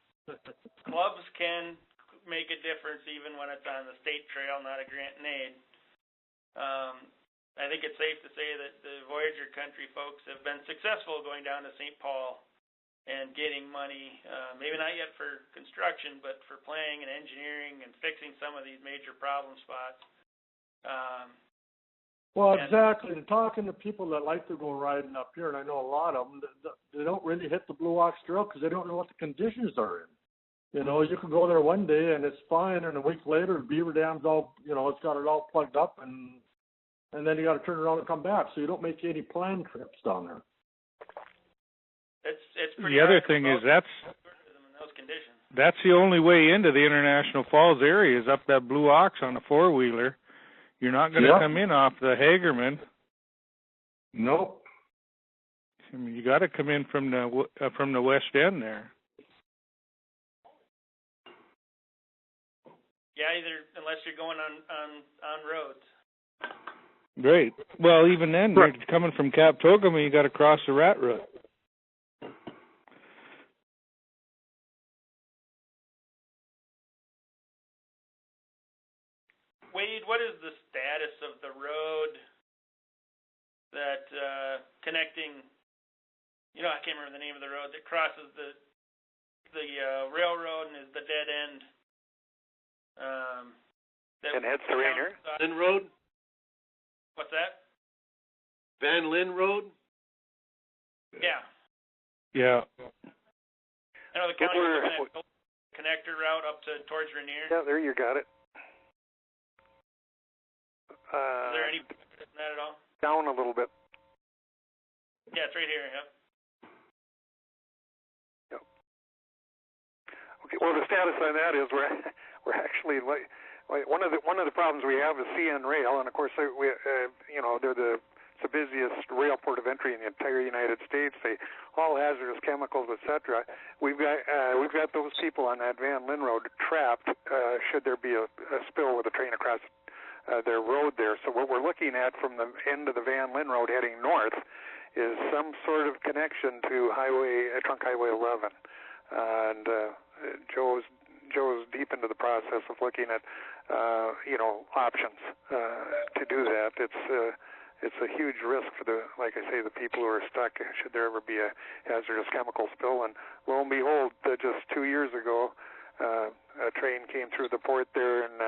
Clubs can make a difference even when it's on the state trail, not a grant and aid. I think it's safe to say that the Voyager Country folks have been successful going down to St. Paul and getting money, maybe not yet for construction, but for planning and engineering and fixing some of these major problem spots. Well, exactly. And talking to people that like to go riding up here, and I know a lot of them, they don't really hit the Blue Ox Trail because they don't know what the conditions are in. You know, you can go there one day and it's fine, and a week later, the beaver dam's all, you know, it's got it all plugged up, and then you got to turn around and come back. So you don't make any planned trips down there. It's pretty. The other thing is that's the only way into the International Falls area is up that Blue Ox on a 4-wheeler. You're not going to come in off the Hagerman. Nope. I mean, you got to come in from the west end there. Yeah, unless you're going on roads. Great. Well, even then, you're coming from Cap Togama, you got to cross the Rat Road. Wade, what is the status of the road that connecting? You know, I can't remember the name of the road that crosses the railroad and is the dead end. And heads to Rainier. Lynn Road? What's that? Van Lynn Road? Yeah. Yeah. I know the county was looking at a connector route up towards Rainier. Yeah, there you got it. Is there any in that at all? Down a little bit. Yeah, it's right here. Yep. Yep. Okay. Well, the status on that is we're actually like one of the problems we have is CN Rail, and of course they're the busiest rail port of entry in the entire United States. They all hazardous chemicals, etc. We've got those people on that Van Lynn Road trapped should there be a spill with a train across their road there. So what we're looking at from the end of the Van Lynn Road heading north is some sort of connection to Trunk Highway 11. And Joe's deep into the process of looking at options to do that. It's a huge risk for the people who are stuck should there ever be a hazardous chemical spill. And lo and behold, just 2 years ago, a train came through the port there and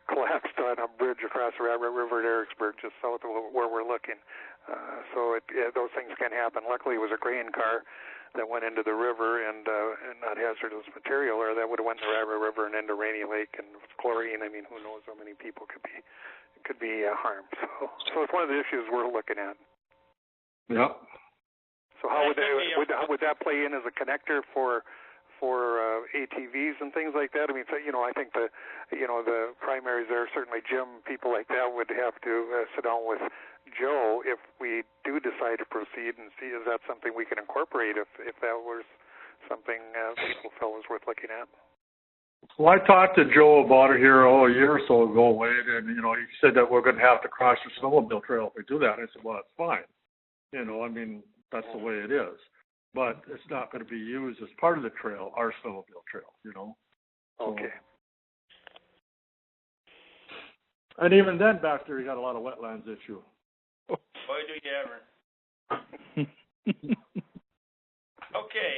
collapsed on a bridge across the Rabbit River at Ericsburg, just south of where we're looking. So those things can happen. Luckily, it was a grain car that went into the river and not hazardous material, or that would have went in the Rabbit River and into Rainy Lake, and with chlorine, I mean, who knows how many people could be harmed. So it's one of the issues we're looking at. Yep. So how would that play in as a connector for ATVs and things like that? I mean, so, I think the primaries there, certainly Jim, people like that would have to sit down with Joe if we do decide to proceed and see is that something we can incorporate if that was something people felt was worth looking at. Well, I talked to Joe about it here a year or so ago, Wade, and he said that we're going to have to cross the snowmobile trail if we do that. And I said, well, that's fine. I mean, that's the way it is. But it's not going to be used as part of the trail, our snowmobile trail, Okay. And even then, back there, you got a lot of wetlands issue. Boy, do you ever. Okay.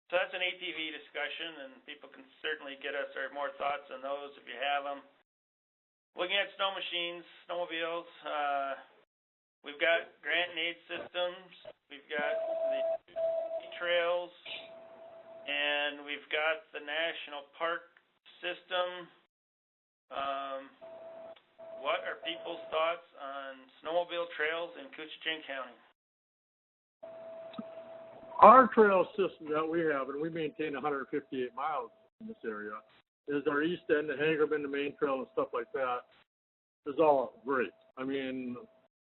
So that's an ATV discussion, and people can certainly get us more thoughts on those if you have them. Looking at snow machines, snowmobiles, we've got grant and aid systems, we've got the trails, and we've got the national park system. What are people's thoughts on snowmobile trails in Koochiching County? Our trail system that we have, and we maintain 158 miles in this area, is our east end, the Hagerman, the main trail, and stuff like that, is all great. I mean,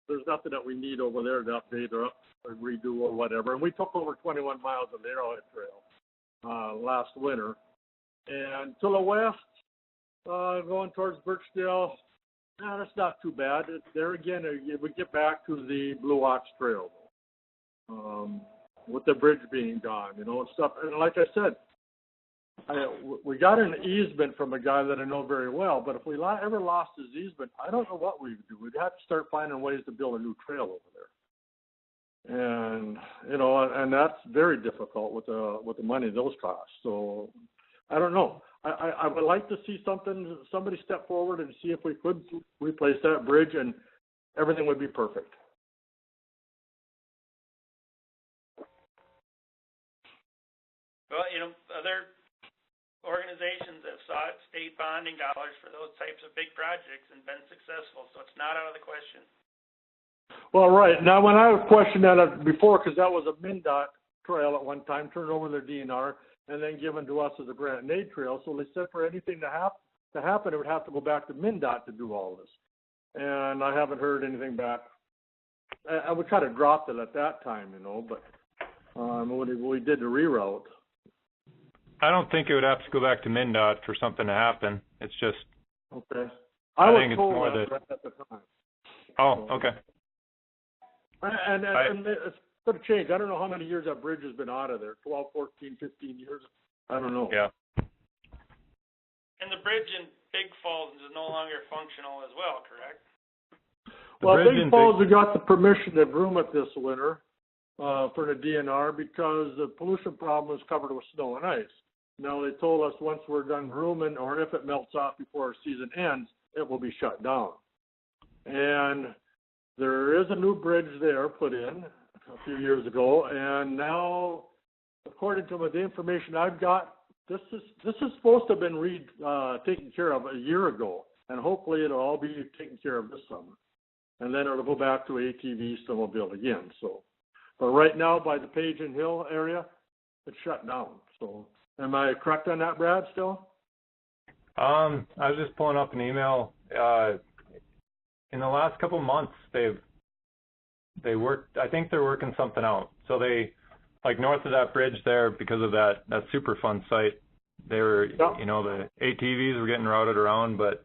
there's nothing that we need over there to update or redo or whatever. And we took over 21 miles of the Arrowhead Trail last winter. And to the west, going towards Birchdale, that's not too bad. There again, we get back to the Blue Ox Trail, with the bridge being gone, and stuff. And like I said, we got an easement from a guy that I know very well, but if we ever lost his easement, I don't know what we'd do. We'd have to start finding ways to build a new trail over there. And, and that's very difficult with the money those cost. So I don't know. I would like to see somebody step forward and see if we could replace that bridge, and everything would be perfect. Well, other organizations have sought state bonding dollars for those types of big projects and been successful, so it's not out of the question. Well, right. Now, when I questioned that before, because that was a MnDOT trail at one time, turned over to the DNR, and then given to us as a grant and aid trail. So they said for anything to happen, it would have to go back to MnDOT to do all this. And I haven't heard anything back. We kind of dropped it at that time, but when we did the reroute. I don't think it would have to go back to MnDOT for something to happen. It's just. Okay. I was think it's told more that that. at the time. Oh, okay. And it's going to change. I don't know how many years that bridge has been out of there. 12, 14, 15 years. I don't know. Yeah. And the bridge in Big Falls is no longer functional as well, correct? Well, Big Falls, we got the permission to groom it this winter for the DNR because the pollution problem is covered with snow and ice. Now, they told us once we're done grooming, or if it melts off before our season ends, it will be shut down. And there is a new bridge there put in a few years ago, and now, according to the information I've got, this is supposed to have been taken care of a year ago, and hopefully it'll all be taken care of this summer. And then it'll go back to ATV snowmobile again. So, but right now, by the Page and Hill area, it's shut down. So, am I correct on that, Brad, still? I was just pulling up an email. In the last couple of months, they worked. I think they're working something out. So they, like north of that bridge there, because of that Superfund site, they were, the ATVs were getting routed around, but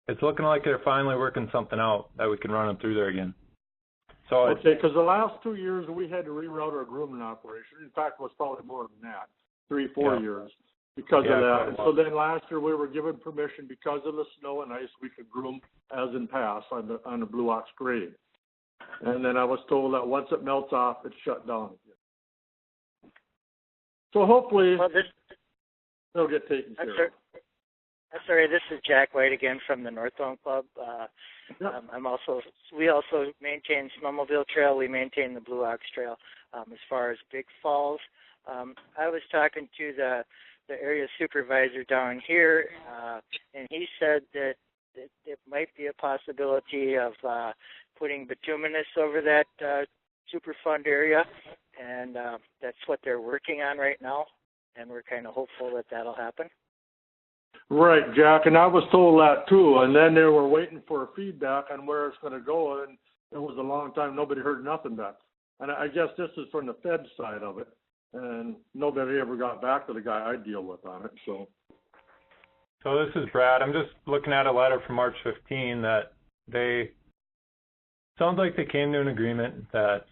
it's looking like they're finally working something out that we can run them through there again. So okay, because the last 2 years we had to reroute our grooming operation. In fact, it was probably more than that, 3-4 years because of that. So then last year we were given permission because of the snow and ice, we could groom as in past on the Blue Ox grade. And then I was told that once it melts off, it's shut down again. So hopefully it'll get taken care of. Sorry, this is Jack White again from the Northbound Club. We also maintain Snowmobile Trail. We maintain the Blue Ox Trail. As far as Big Falls, I was talking to the area supervisor down here, and he said that it might be a possibility of putting bituminous over that Superfund area, and that's what they're working on right now, and we're kind of hopeful that that'll happen. Right, Jack, and I was told that too, and then they were waiting for feedback on where it's going to go, and it was a long time, nobody heard nothing back. And I guess this is from the Fed side of it, and nobody ever got back to the guy I deal with on it, so. So this is Brad. I'm just looking at a letter from March 15 that sounds like they came to an agreement that,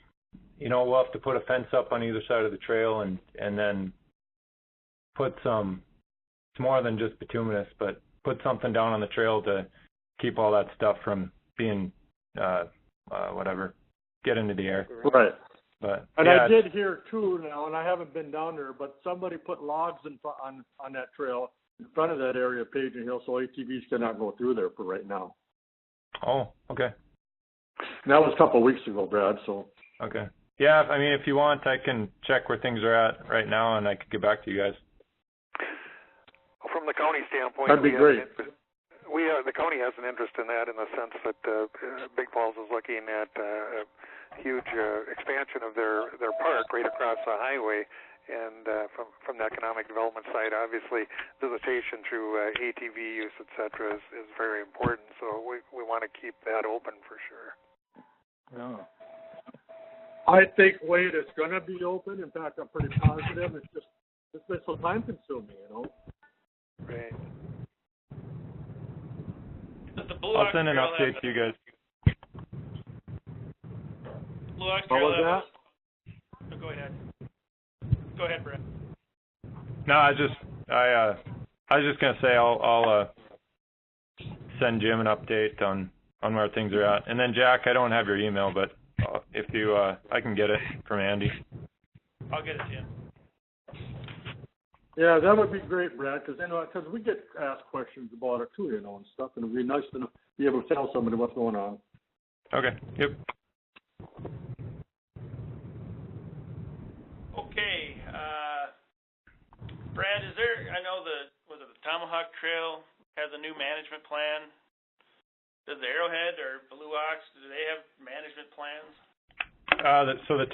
we'll have to put a fence up on either side of the trail and then put some, it's more than just bituminous, but put something down on the trail to keep all that stuff from being, get into the air. Right. But and yeah, I did hear too now, and I haven't been down there, but somebody put logs on that trail in front of that area of Paging Hill, so ATVs cannot go through there for right now. Oh, okay. And that was a couple of weeks ago, Brad, so. Okay. Yeah, I mean, if you want, I can check where things are at right now, and I could get back to you guys. From the county standpoint, that'd be great. The county has an interest in that, in the sense that Big Falls is looking at a huge expansion of their park right across the highway, and from the economic development side, obviously visitation through ATV use, et cetera, is very important. So we want to keep that open for sure. Yeah. I think, Wade, it's going to be open. In fact, I'm pretty positive. It's been so time consuming, Right. I'll send an update to you guys. Blue Ox What Trail was that? Go ahead. Go ahead, Brett. No, I was just gonna say I'll send Jim an update on where things are at, and then Jack, I don't have your email, but if you I can get it from Andy. I'll get it to you. Yeah, that would be great, Brad, because we get asked questions about it too, and stuff, and it'd be nice to be able to tell somebody what's going on. Okay. Yep. Okay. Brad, I know the Tomahawk Trail has a new management plan. Does the Arrowhead or Blue Ox, do they have management plans? So the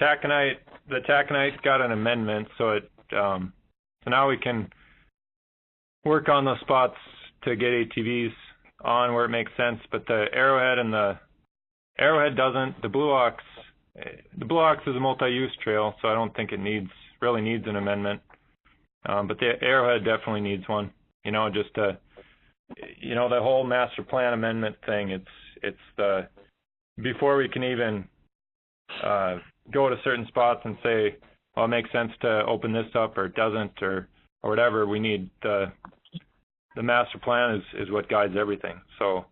Taconite got an amendment, so so now we can work on those spots to get ATVs on where it makes sense, but the Arrowhead doesn't. The Blue Ox is a multi-use trail, so I don't think it really needs an amendment. But the Arrowhead definitely needs one. Just the whole master plan amendment thing. It's before we can even go to certain spots and say, well, it makes sense to open this up, or it doesn't, or whatever. We need the master plan is what guides everything. So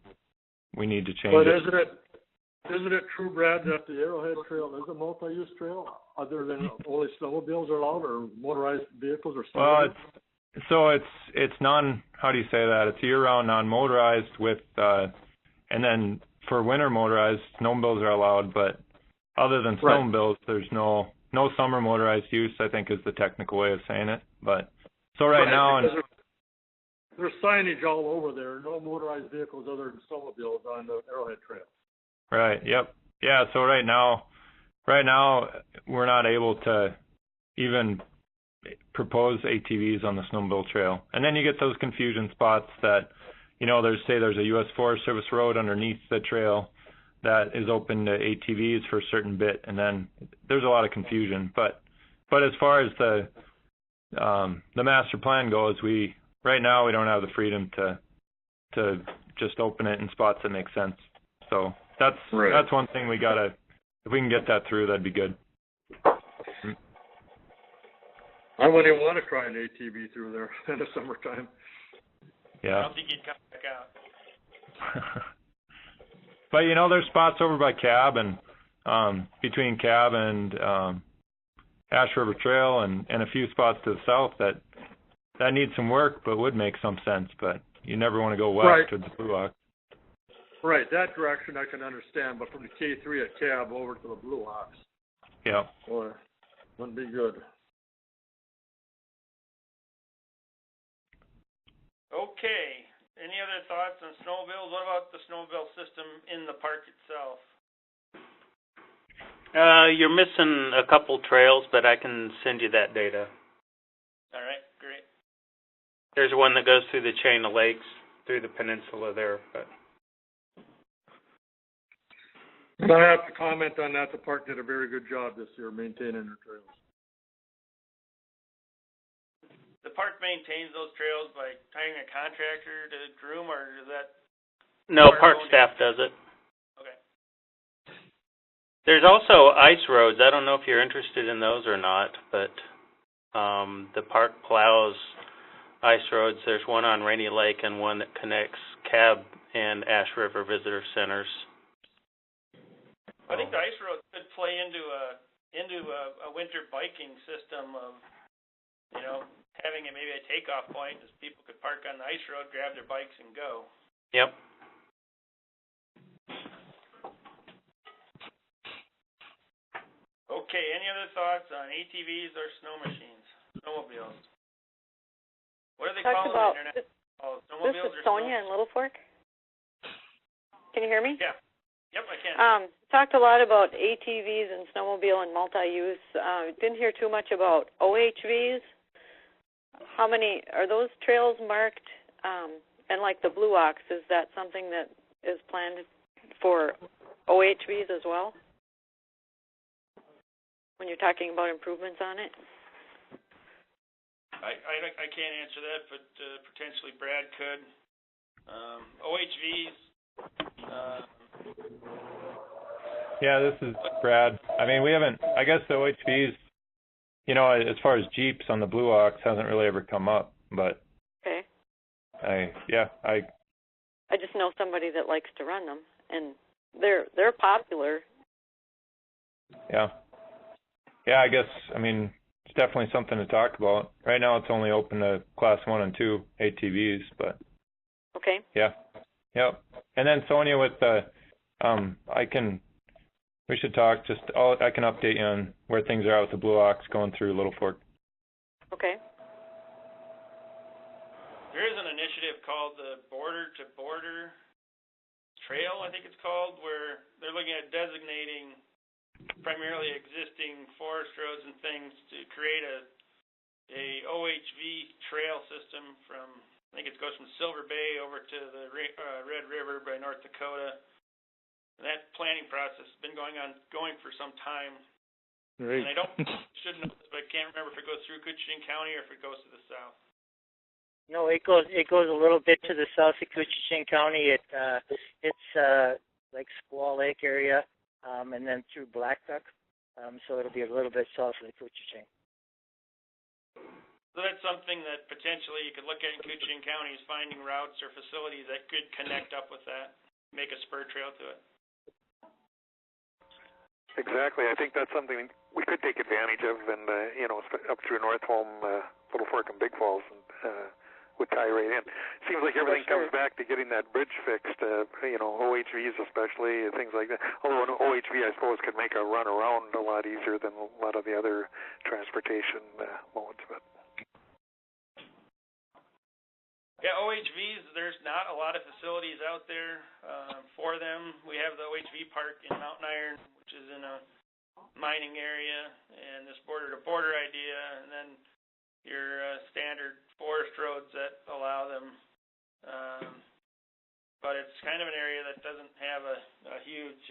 we need to change it. But isn't it true, Brad, that the Arrowhead Trail is a multi-use trail, other than only snowmobiles are allowed, or motorized vehicles, or something? Well, it's how do you say that? It's year-round non-motorized with, and then for winter motorized, snowmobiles are allowed, but other than snowmobiles, there's no summer motorized use, I think is the technical way of saying it. But so right now, there's signage all over there. No motorized vehicles other than snowmobiles on the Arrowhead Trail. Right. Yep. Yeah. So right now, we're not able to even propose ATVs on the snowmobile trail. And then you get those confusion spots that, there's a U.S. Forest Service road underneath the trail that is open to ATVs for a certain bit, and then there's a lot of confusion. But as far as the master plan goes, right now we don't have the freedom to just open it in spots that make sense. So that's one thing we gotta. If we can get that through, that'd be good. I wouldn't even want to try an ATV through there in the summertime. Yeah. I don't think you'd come back out. But there's spots over by Cab and between Cab and Ash River Trail and a few spots to the south that need some work, but would make some sense. But you never want to go west Right. to the Blue Ox. Right, that direction I can understand, but from the K3 at Cab over to the Blue Ox, Yeah. boy, wouldn't be good. Okay. Any other thoughts on snowmobiles? What about the snowmobile system in the park itself? You're missing a couple trails, but I can send you that data. All right, great. There's one that goes through the chain of lakes, through the peninsula there, but And I have to comment on that. The park did a very good job this year maintaining their trails. The park maintains those trails by hiring a contractor to groom, or is that? no, park staff does it. Okay. There's also ice roads. I don't know if you're interested in those or not, but the park plows ice roads. There's one on Rainy Lake and one that connects Cab and Ash River Visitor Centers. I think the ice road could play into a winter biking system of, having maybe a takeoff point, as people could park on the ice road, grab their bikes, and go. Yep. Okay, any other thoughts on ATVs or snow machines, snowmobiles? What do they call them in internet? Snowmobiles This is Sonia in Little Fork. Can you hear me? Yeah. Yep, I can. Talked a lot about ATVs and snowmobile and multi-use. Didn't hear too much about OHVs. How many are those trails marked? And like the Blue Ox, is that something that is planned for OHVs as well? When you're talking about improvements on it? I can't answer that, but potentially Brad could. OHVs. Yeah, this is Brad. I mean, we haven't, I guess the OHVs, as far as Jeeps on the Blue Ox hasn't really ever come up, but Okay. I just know somebody that likes to run them, and they're popular. Yeah, I guess, it's definitely something to talk about. Right now it's only open to Class 1 and 2 ATVs, but Okay. yeah. Yep. And then Sonia with the, we should talk, I can update you on where things are at with the Blue Ox going through Little Fork. Okay. There is an initiative called the Border to Border Trail, I think it's called, where they're looking at designating primarily existing forest roads and things to create a OHV trail system from, I think it goes from Silver Bay over to the Red River by North Dakota. And that planning process has been going for some time. Right. And I should know this, but I can't remember if it goes through Koochiching County or if it goes to the south. No, it goes a little bit to the south of Koochiching County. It's like Squaw Lake area, and then through Black Duck. So it'll be a little bit south of the Koochiching. So that's something that potentially you could look at in Koochiching County, is finding routes or facilities that could connect up with that, make a spur trail to it. Exactly. I think that's something we could take advantage of, and up through North Home, Little Fork, and Big Falls, and would tie right in. Seems like everything comes back to getting that bridge fixed. OHVs especially, things like that. Although an OHV, I suppose, could make a run around a lot easier than a lot of the other transportation modes. But yeah, OHVs, there's not a lot of facilities out there for them. We have the OHV park in Mountain Iron, which is in a mining area, and this border-to-border idea, and then your standard forest roads that allow them. But it's kind of an area that doesn't have a huge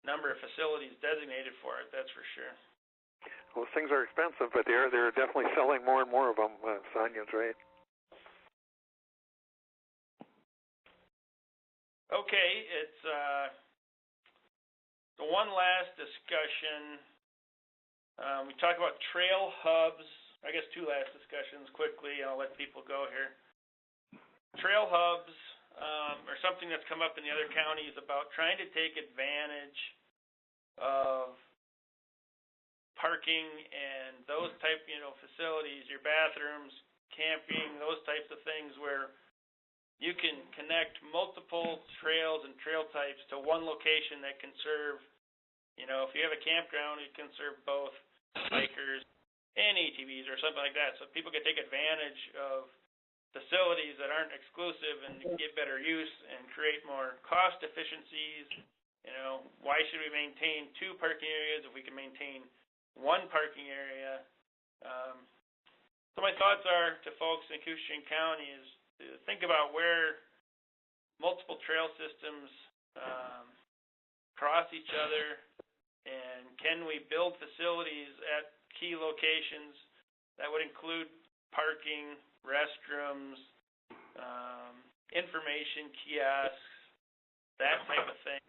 number of facilities designated for it, that's for sure. Well, those things are expensive, but they're definitely selling more and more of them. Sonia's right. Okay, it's the one last discussion. We talked about trail hubs. I guess two last discussions quickly. I'll let people go here. Trail hubs are something that's come up in the other counties about trying to take advantage of parking and those type, facilities, your bathrooms, camping, those types of things where you can connect multiple trails and trail types to one location that can serve, you know, if you have a campground, it can serve both hikers and ATVs or something like that, so people can take advantage of facilities that aren't exclusive and get better use and create more cost efficiencies. You know, why should we maintain 2 parking areas if we can maintain 1 parking area? So my thoughts are to folks in Koochiching County is to think about where multiple trail systems cross each other, and can we build facilities at key locations that would include parking, restrooms, information kiosks, that type of thing.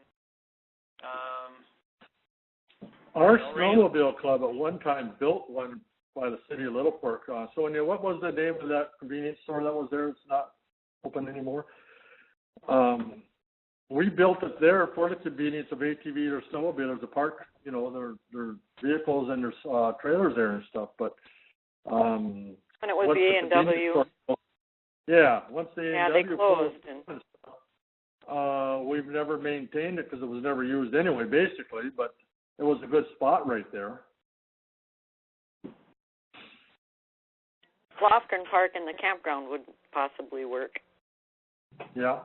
Our snowmobile club at one time built one by the city of Little Fork. Sonia, what was the name of that convenience store that was there? It's not open anymore. We built it there for the convenience of ATVs or snowmobilers to park, you know, their vehicles and their trailers there and stuff. But and it was the A&W. Yeah, once the A&W they closed. We've never maintained it because it was never used anyway, basically. But it was a good spot right there. Lofgren Park and the campground would possibly work. Yeah.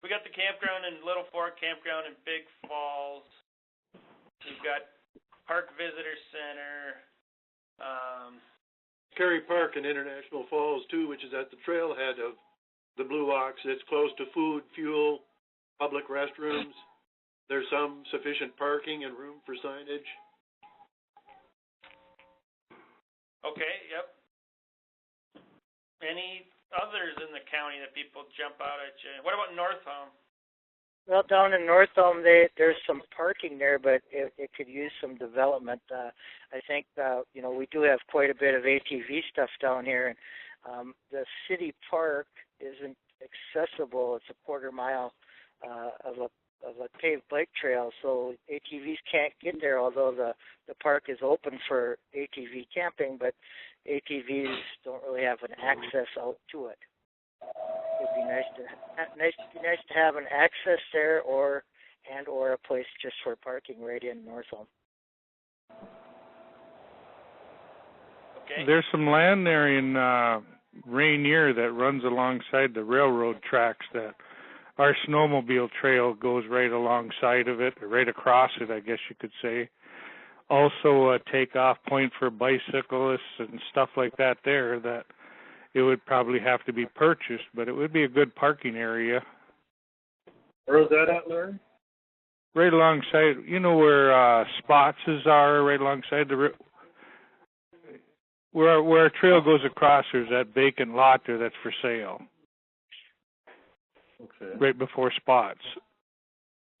We got the campground in Little Fork, campground in Big Falls. We've got Park Visitor Center. Kerry Park in International Falls, too, which is at the trailhead of the Blue Ox. It's close to food, fuel, public restrooms. There's some sufficient parking and room for signage. Okay, yep. Any others in the county that people jump out at you? What about North Home? Well, down in North Home, there's some parking there, but it could use some development. I think, you know, we do have quite a bit of ATV stuff down here. And the city park isn't accessible. It's a quarter mile of a paved bike trail, so ATVs can't get there, although the park is open for ATV camping, but ATVs don't really have an access out to it. It'd be nice to have an access there, or a place just for parking right in North Home. Okay. There's some land there in Rainier that runs alongside the railroad tracks that our snowmobile trail goes right alongside of it, or right across it, I guess you could say. Also a takeoff point for bicyclists and stuff like that there that it would probably have to be purchased, but it would be a good parking area. Where is that at, Larry? Right alongside, you know where Spots' are, right alongside where our trail goes across, there's that vacant lot there that's for sale. Okay. Right before Spots.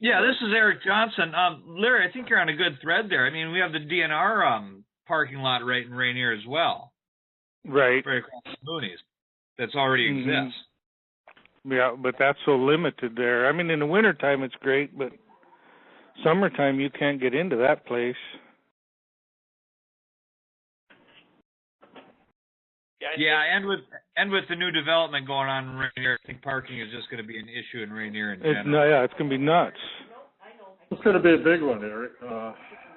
Yeah, this is Eric Johnson. Larry, I think you're on a good thread there. I mean, we have the DNR parking lot right in Rainier as well. Right. Right across the boonies. That's already exists. Yeah, but that's so limited there. I mean, in the wintertime it's great, but summertime you can't get into that place. Yeah, and with the new development going on in Rainier, I think parking is just going to be an issue in Rainier in general. It's going to be nuts. It's going to be a big one, Eric.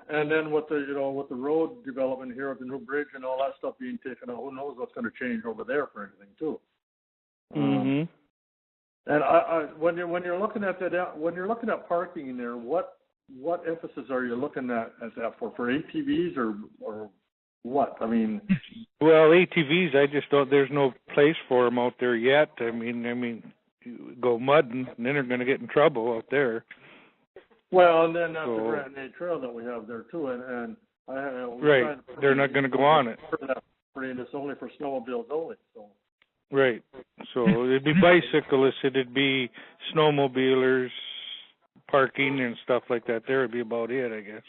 And then with the road development here, with the new bridge and all that stuff being taken out, who knows what's going to change over there for anything too. Mhm. And when you're looking at that, when you're looking at parking in there, what emphasis are you looking at that for ATVs or what? I mean, well, ATVs, I just don't. There's no place for them out there yet. I mean, you go mudding, and then they're going to get in trouble out there. Well, and then that's the Grand A Trail that we have there too, and right, they're not going to go on it. It's only for snowmobiles only. So. Right. So it'd be bicyclists, it'd be snowmobilers, parking and stuff like that. There would be about it, I guess.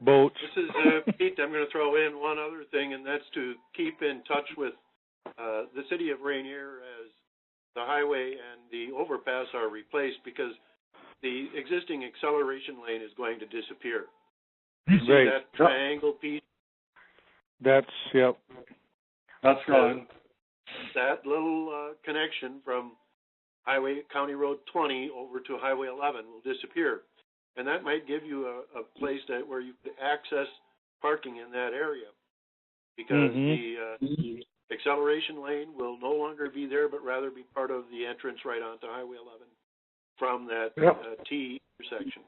Boats. This is Pete. I'm going to throw in one other thing, and that's to keep in touch with the city of Rainier as the highway and the overpass are replaced, because the existing acceleration lane is going to disappear. You see that triangle piece? That's, yep. That's gone. That little connection from County Road 20 over to Highway 11 will disappear. And that might give you a place where you could access parking in that area. Because the acceleration lane will no longer be there, but rather be part of the entrance right onto Highway 11 from that T intersection.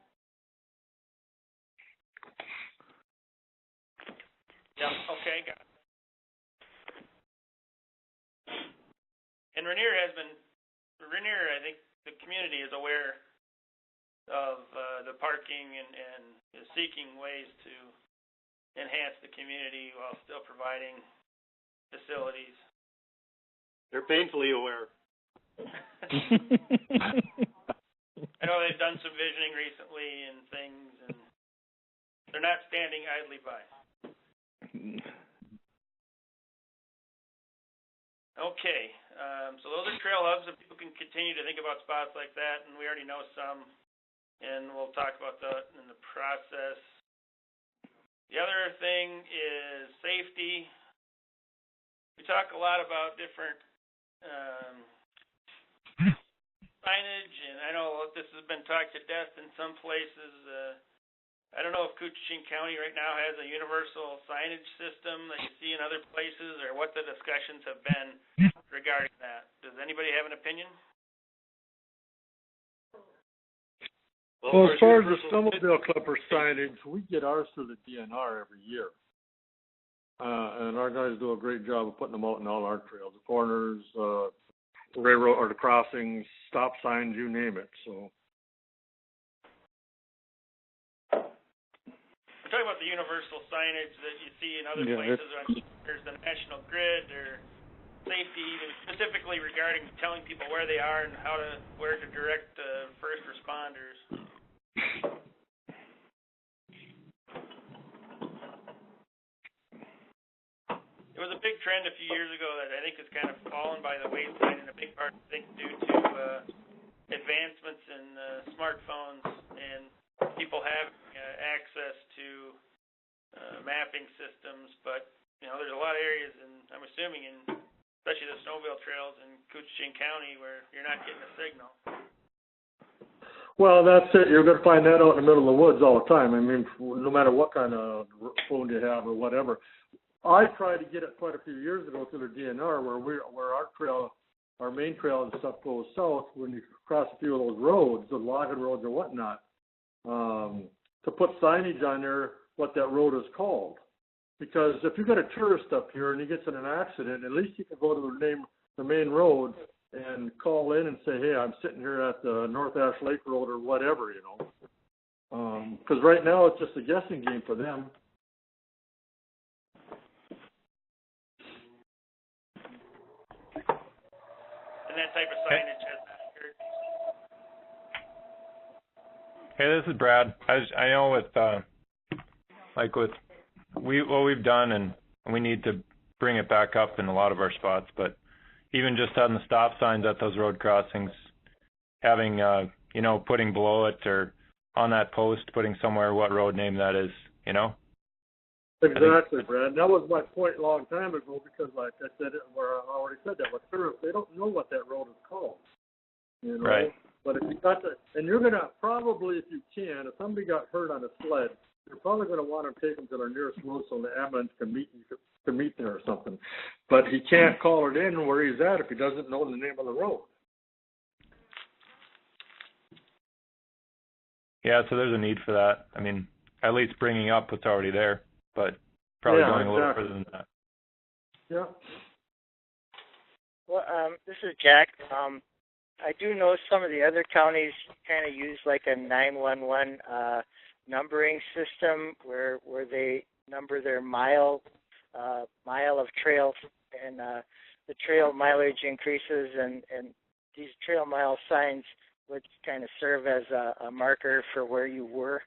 Yeah, okay, got it. And Rainier, I think the community is aware of the parking and is seeking ways to enhance the community while still providing facilities. They're painfully aware. I know they've done some visioning recently and things, and they're not standing idly by. Okay, so those are trail hubs, and people can continue to think about spots like that, and we already know some, and we'll talk about that in the process. The other thing is safety. We talk a lot about different signage, and I know this has been talked to death in some places. I don't know if Koochiching County right now has a universal signage system that you see in other places, or what the discussions have been regarding that. Does anybody have an opinion? Well, as far as the snowmobile clipper signage, we get ours through the DNR every year. And our guys do a great job of putting them out in all our trails, the corners, railroad or the crossings, stop signs, you name it. So. I'm talking about the universal signage that you see in other places. There's the National Grid or safety, specifically regarding telling people where they are and where to direct first responders. It was a big trend a few years ago that I think has kind of fallen by the wayside, in a big part, I think, due to advancements in smartphones and people having access to mapping systems. But, there's a lot of areas, and I'm assuming especially the snowmobile trails in Koochiching County, where you're not getting a signal. Well, that's it. You're going to find that out in the middle of the woods all the time. I mean, no matter what kind of phone you have or whatever. I tried to get it quite a few years ago through the DNR, where our trail, our main trail and stuff goes south. When you cross a few of those roads, the logging roads or whatnot, to put signage on there what that road is called. Because if you got a tourist up here and he gets in an accident, at least you can go to the main road and call in and say, hey, I'm sitting here at the North Ash Lake Road or whatever, Because right now it's just a guessing game for them. And that type of signage has not occurred. Hey, this is Brad. I know what we've done, and we need to bring it back up in a lot of our spots, but even just having the stop signs at those road crossings, having, putting below it or on that post, putting somewhere what road name that is, Exactly, Brad. That was my point a long time ago, because like I said, where I already said that, with tourists, they don't know what that road is called. Right. But if you got and you're going to probably, if you can, if somebody got hurt on a sled, you're probably going to want to take them to their nearest road so the ambulance can meet there or something. But he can't call it in where he's at if he doesn't know the name of the road. Yeah, so there's a need for that. I mean, at least bringing up what's already there, but probably going a little further than that. Yeah. Well, this is Jack. I do know some of the other counties kind of use like a 911 numbering system where they number their mile of trails, and the trail mileage increases, and these trail mile signs would kind of serve as a marker for where you were.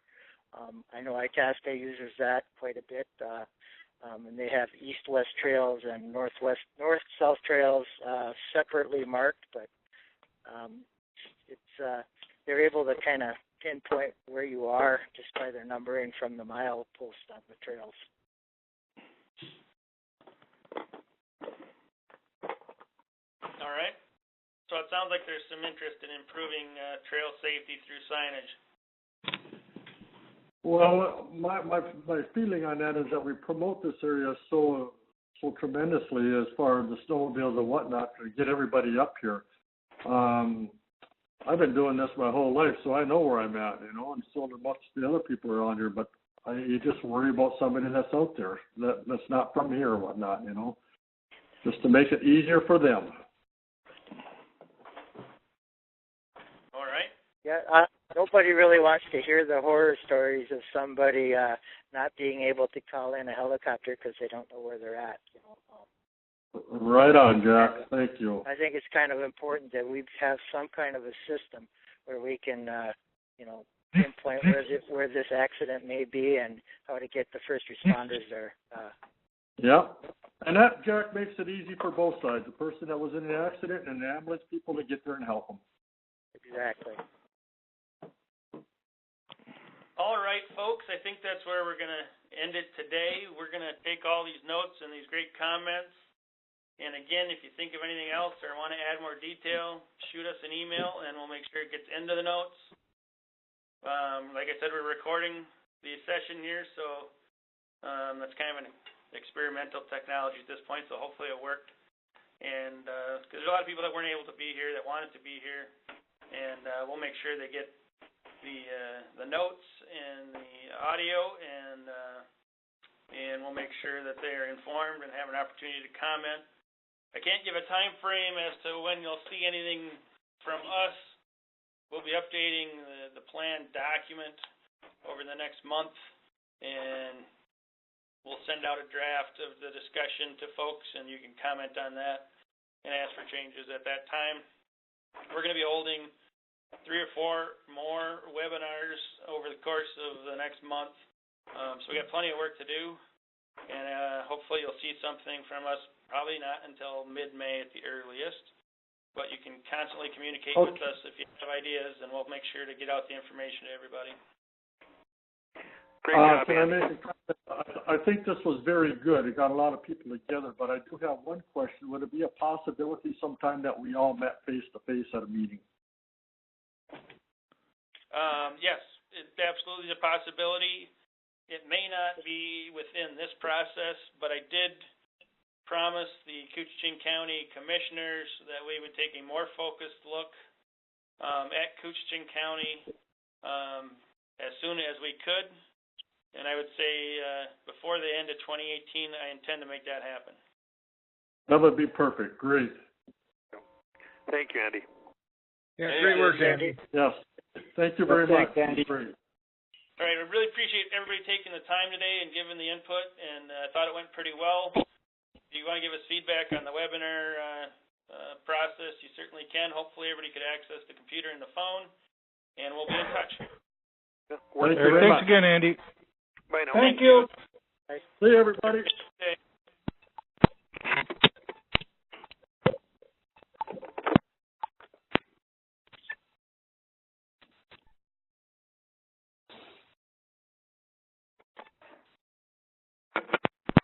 I know Itasca uses that quite a bit, and they have east-west trails and north-south trails separately marked, but they're able to kind of pinpoint where you are just by their numbering from the mile post on the trails. sounds like there's some interest in improving trail safety through signage. Well, my feeling on that is that we promote this area so tremendously as far as the snowmobiles and whatnot to get everybody up here. I've been doing this my whole life, so I know where I'm at, and so do most of the other people around here, but you just worry about somebody that's out there that's not from here or whatnot, just to make it easier for them. All right. Yeah, nobody really wants to hear the horror stories of somebody not being able to call in a helicopter because they don't know where they're at. Right on, Jack. Thank you. I think it's kind of important that we have some kind of a system where we can, pinpoint where this accident may be and how to get the first responders there. Yeah, and that, Jack, makes it easy for both sides, the person that was in the accident and the ambulance people to get there and help them. Exactly. All right, folks, I think that's where we're going to end it today. We're going to take all these notes and these great comments. And again, if you think of anything else or want to add more detail, shoot us an email and we'll make sure it gets into the notes. Like I said, we're recording the session here, so that's kind of an experimental technology at this point, so hopefully it worked. And because there's a lot of people that weren't able to be here that wanted to be here, and we'll make sure they get the notes and the audio, and we'll make sure that they are informed and have an opportunity to comment. I can't give a time frame as to when you'll see anything from us. We'll be updating the plan document over the next month, and we'll send out a draft of the discussion to folks, and you can comment on that and ask for changes at that time. We're going to be holding 3 or 4 more webinars over the course of the next month, so we got plenty of work to do, and hopefully you'll see something from us. Probably not until mid-May at the earliest, but you can constantly communicate with us if you have ideas, and we'll make sure to get out the information to everybody. Great job, can I make a comment? I think this was very good. It got a lot of people together, but I do have one question. Would it be a possibility sometime that we all met face-to-face at a meeting? Yes, it's absolutely a possibility. It may not be within this process, but I did promise the Koochiching County commissioners that we would take a more focused look at Koochiching County as soon as we could. And I would say before the end of 2018, I intend to make that happen. That would be perfect. Great. Thank you, Andy. Yeah, great work, Andy. Yes. Thank you very much. Andy. Great. All right, I really appreciate everybody taking the time today and giving the input, and I thought it went pretty well. If you want to give us feedback on the webinar process, you certainly can. Hopefully everybody could access the computer and the phone, and we'll be in touch. Thanks again, Andy. Bye now. Thank you. See you, everybody. Okay.